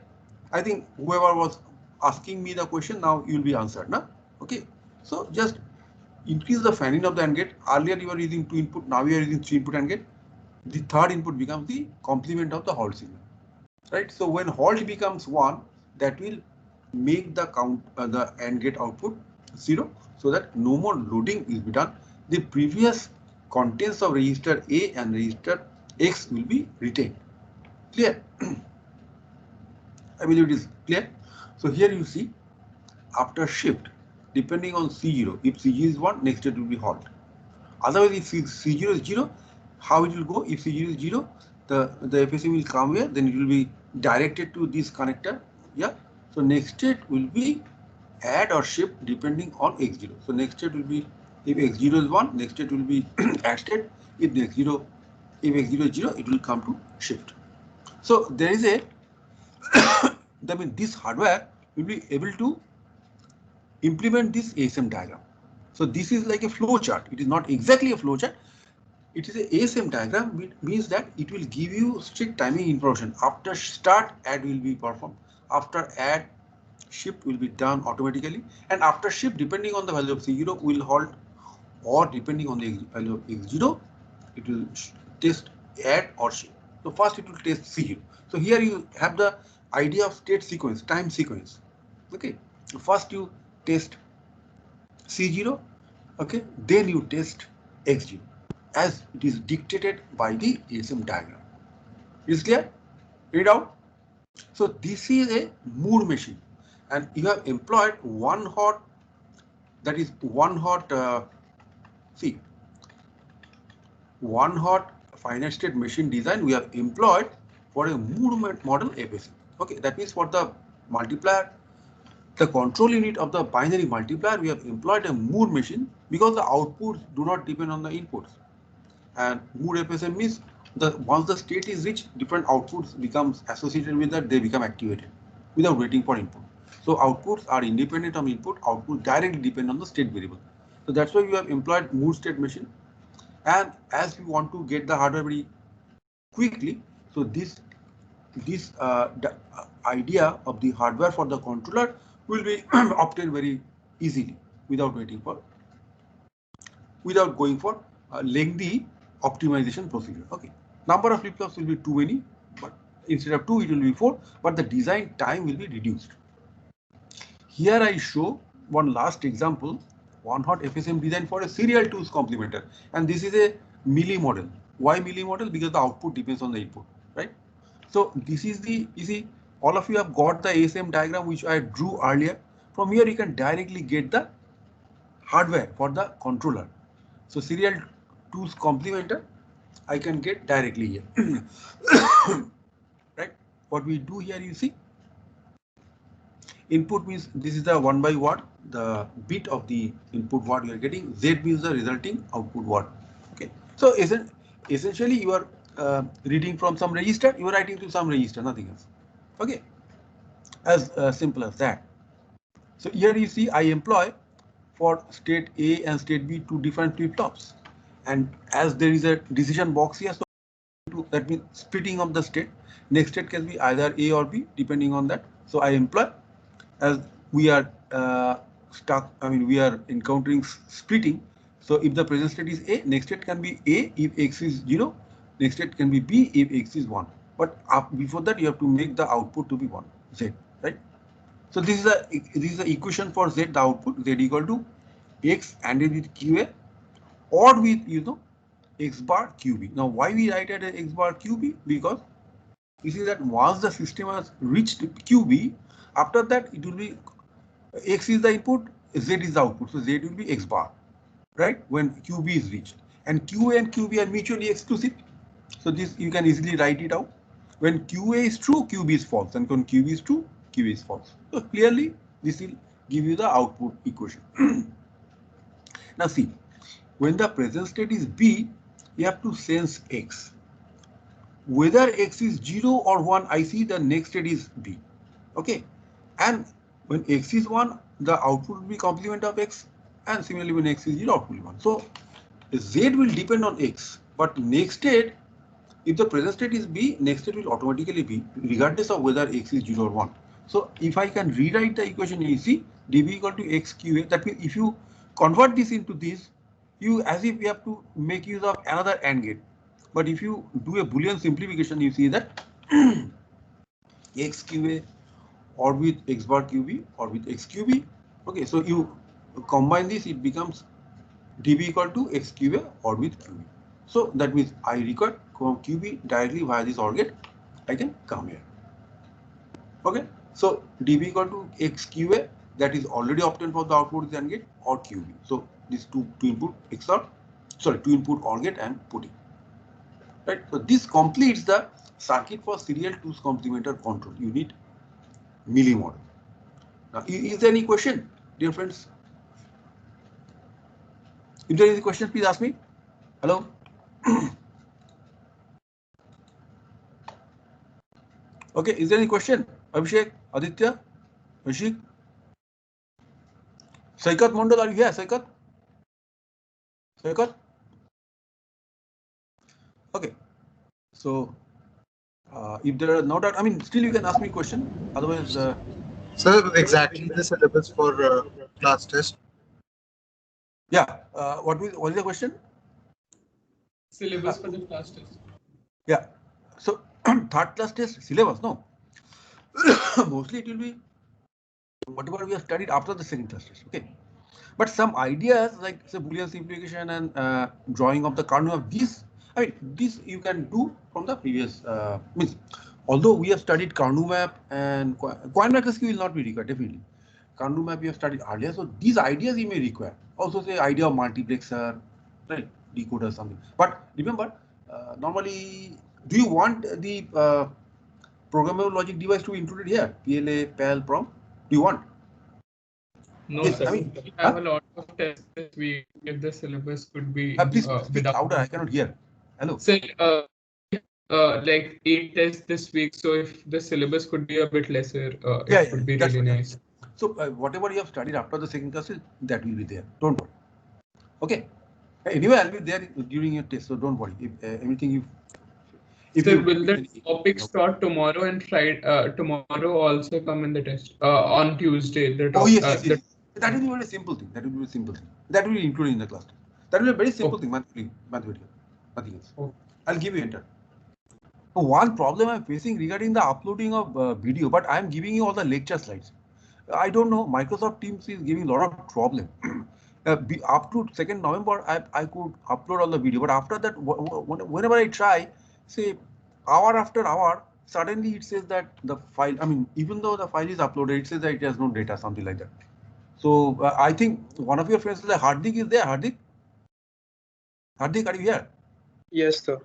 I think whoever was asking me the question, now you will be answered, na? Okay. So just increase the fan-in of the AND gate. Earlier you were using 2 input, now you are using 3 input AND gate. The third input becomes the complement of the halt signal, right? So when halt becomes 1, that will make the count the AND gate output 0, so that no more loading will be done. The previous contents of register A and register X will be retained. Clear? I believe it is clear. So here you see, after shift, depending on C0, if C0 is 1, next state will be halt. Otherwise, if C0 is 0, how it will go? If C0 is 0, the FSM will come here, then it will be directed to this connector. Yeah. So next state will be add or shift depending on X0. So next state will be, if X0 is 1, next state will be add state. If X0 is 0, it will come to shift. So there is a, that means this hardware will be able to implement this ASM diagram. So this is like a flow chart. It is not exactly a flow chart. It is a ASM diagram, which means that it will give you strict timing information. After start, add will be performed. After add, shift will be done automatically. And after shift, depending on the value of C0, will halt, or depending on the value of X0, it will test add or shift. So first it will test C0. So here you have the idea of state sequence, time sequence. Okay, so first you test C0, okay, then you test X0 as it is dictated by the ASM diagram. Is clear? Read out. So this is a Moore machine, and you have employed one hot, that is one hot, one hot finite state machine design we have employed for a Moore model FSM. Okay, that means for the multiplier, the control unit of the binary multiplier, we have employed a Moore machine because the outputs do not depend on the inputs. And Moore FSM means once the state is reached, different outputs becomes associated with that, they become activated without waiting for input. So outputs are independent of input, outputs directly depend on the state variable. So that's why we have employed Moore state machine. And as we want to get the hardware very quickly, so this the idea of the hardware for the controller will be obtained very easily without waiting for, without going for lengthy optimization procedure. Okay, number of flip-flops will be too many, but instead of 2 it will be 4, but the design time will be reduced. Here I show one last example, one hot FSM design for a serial 2's complementer, and this is a Mealy model. Why Mealy model? Because the output depends on the input, right? So this is the, you see, all of you have got the ASM diagram which I drew earlier. From here you can directly get the hardware for the controller. So serial 2's complementer I can get directly here. Right? What we do here, you see, input means this is the 1 by word, the bit of the input word you are getting. Z means the resulting output word. Okay, so essentially you are reading from some register, you are writing to some register, nothing else. Okay, as simple as that. So here you see I employ for state A and state B two different flip-flops. And as there is a decision box here, so that means splitting of the state. Next state can be either A or B depending on that. So I employ as we are stuck, I mean we are encountering splitting. So if the present state is A, next state can be A if X is 0, next state can be B if X is 1. But before that you have to make the output to be 1, Z, right? So this is the equation for Z, the output Z equal to X and with QA or with X bar QB. Now why we write it as X bar QB? Because you see that once the system has reached QB, after that it will be X is the input, Z is the output. So Z will be X bar, right? When QB is reached. And QA and QB are mutually exclusive. So this you can easily write it out. When QA is true, QB is false. And when QB is true, QA is false. So clearly this will give you the output equation. Now see, when the present state is B, you have to sense X. Whether X is 0 or 1, I see the next state is B. Okay. And when X is 1, the output will be complement of X. And similarly, when X is 0, output will be 1. So Z will depend on X. But next state, if the present state is B, next state will automatically be regardless of whether X is 0 or 1. So if I can rewrite the equation, you see dB equal to XQA. That means if you convert this into this, you as if you have to make use of another AND gate. But if you do a Boolean simplification, you see that XQA or with X bar QB or with XQB. Okay, so you combine this, it becomes dB equal to XQA or with QB. So that means I record from QB directly via this OR gate, I can come here. Okay, so dB equal to XQA, that is already obtained for the output AND gate, or QB. So these two input XOR, sorry, two input OR gate and putting. Right, so this completes the circuit for serial 2's complementer control. You need millimodel. Now, is there any question, dear friends? If there is a question, please ask me. Hello. Okay, is there any question? Abhishek, Aditya, Ashik, Saikat Mondal, are you here? Saikat? Saikat? Okay. So, if there are no doubt, I mean, still you can ask me a question. Otherwise, Sir, exactly the syllabus for class test. yeah. What is the question? Syllabus for the class test. Yeah. So, third class test syllabus, no. Mostly it will be whatever we have studied after the second class test. Okay. But some ideas like say Boolean simplification and drawing of the kernel of this, I mean, this you can do from the previous means. Although we have studied Carnot map and coin matrix will not be required definitely. Carnot map we have studied earlier, so these ideas you may require. Also, say idea of multiplexer, right, decoder something. But remember, normally, do you want the programmable logic device to be included here? PLA, PAL, PROM? Do you want? No, Yes, sir. I mean, We have a lot of tests this week. If the syllabus could be please speak without. louder. I cannot hear. Hello. So, like 8 tests this week. So if the syllabus could be a bit lesser, it would be really nice. So whatever you have studied after the second class, that will be there. Don't worry. Okay. Anyway, I'll be there during your test, so don't worry. If anything you. So will the topic start tomorrow and Friday? Tomorrow also come in the test on Tuesday. Oh yes. That will be a very simple thing. That will be a simple thing. That will be included in the class. That will be a very simple thing. Mathematical. Nothing else. Oh. I'll give you enter. One problem I'm facing regarding the uploading of video, but I'm giving you all the lecture slides. I don't know. Microsoft Teams is giving a lot of problem. Up to 2nd November, I could upload all the video, but after that, whenever I try, say hour after hour, suddenly it says that the file, I mean, even though the file is uploaded, it says that it has no data, something like that. So I think one of your friends, like Hardik, is there. Hardik, are you here? Yes, sir.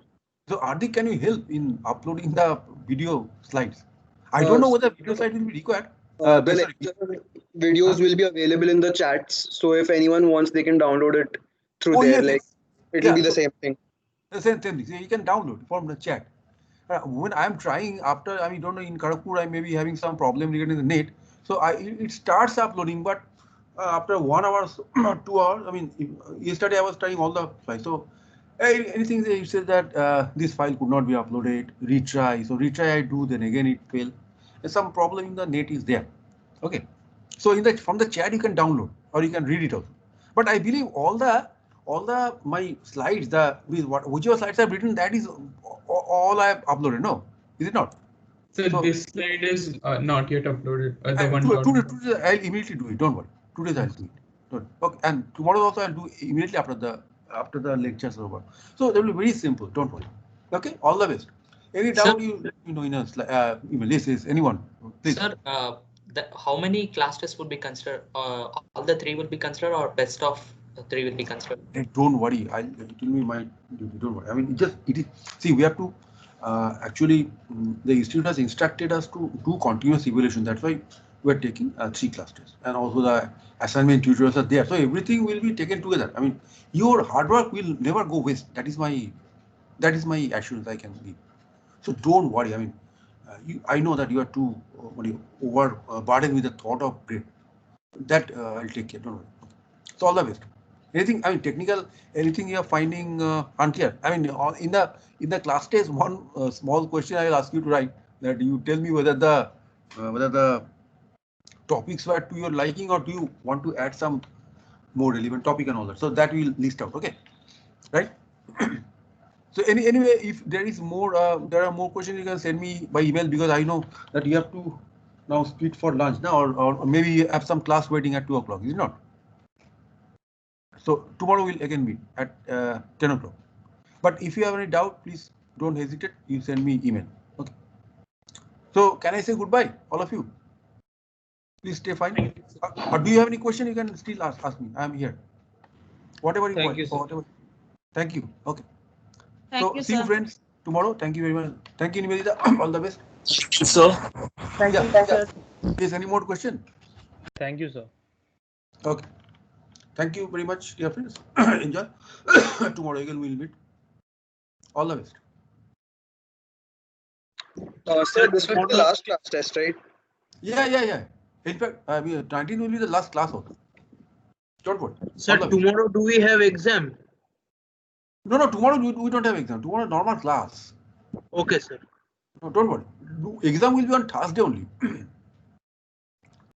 So Hardik, can you help in uploading the video slides? I don't know whether video slide will be required. The videos will be available in the chats. So if anyone wants, they can download it through there. Yes. It will be the same thing. The same thing. So you can download from the chat. When I'm trying after, I mean, don't know, in Kharagpur, I may be having some problem regarding the net. So it starts uploading, but after 1 hour, 2 hours, I mean, yesterday I was trying all the files. So anything it says that this file could not be uploaded, retry. So retry I do, then again it failed. There's some problem in the net is there. Okay. So from the chat you can download or you can read it also. But I believe all the my slides, whichever slides I've written, that is all I have uploaded. No, is it not? So this slide is not yet uploaded. The one today I'll immediately do it. Don't worry. Today I'll do it. Okay. And tomorrow also I'll do immediately after the lectures over. So that will be very simple. Don't worry. Okay. All the best. Any doubt you know in a email? This is anyone. Please. Sir, how many class tests would be considered? All the 3 will be considered, or best of 3 will be considered? Hey, don't worry. It will be my duty. Don't worry. I mean, it is. See, we have to actually. The institute has instructed us to do continuous evaluation. That's why we are taking 3 class tests, and also the assignment tutorials are there. So everything will be taken together. I mean, your hard work will never go waste. That is my assurance I can give. So don't worry. I mean, I know that you are too overburdened with the thought of grade. That I'll take care. Don't worry. So all the best. Anything, I mean, technical, anything you are finding unclear? I mean, in the class test, one small question I will ask you to write, that you tell me whether the topics were to your liking, or do you want to add some more relevant topic and all that. So that we will list out. Okay, right? So anyway, if there is more, there are more questions, you can send me by email, because I know that you have to now split for lunch now, or maybe you have some class waiting at 2 o'clock. Is it not? So tomorrow we'll again meet at 10 o'clock. But if you have any doubt, please don't hesitate. You send me email. Okay. So can I say goodbye, all of you? Please stay fine. Or do you have any question? You can still ask me. I am here. Whatever you want. Whatever. Thank you. Okay. Thank you, see you, sir. friends, tomorrow. Thank you very much. Thank you, Nivedita. All the best. So, Thank you, sir. Is any more question? Thank you, sir. Okay. Thank you very much, dear friends. Enjoy. Tomorrow again we'll meet. All the best. Sir, this will be the last class test, right? Yeah. In fact, 19 will be the last class also. Don't worry. sir, tomorrow do we have exam? No, tomorrow we don't have exam. Tomorrow normal class. Okay, sir. No, don't worry. Exam will be on Thursday only.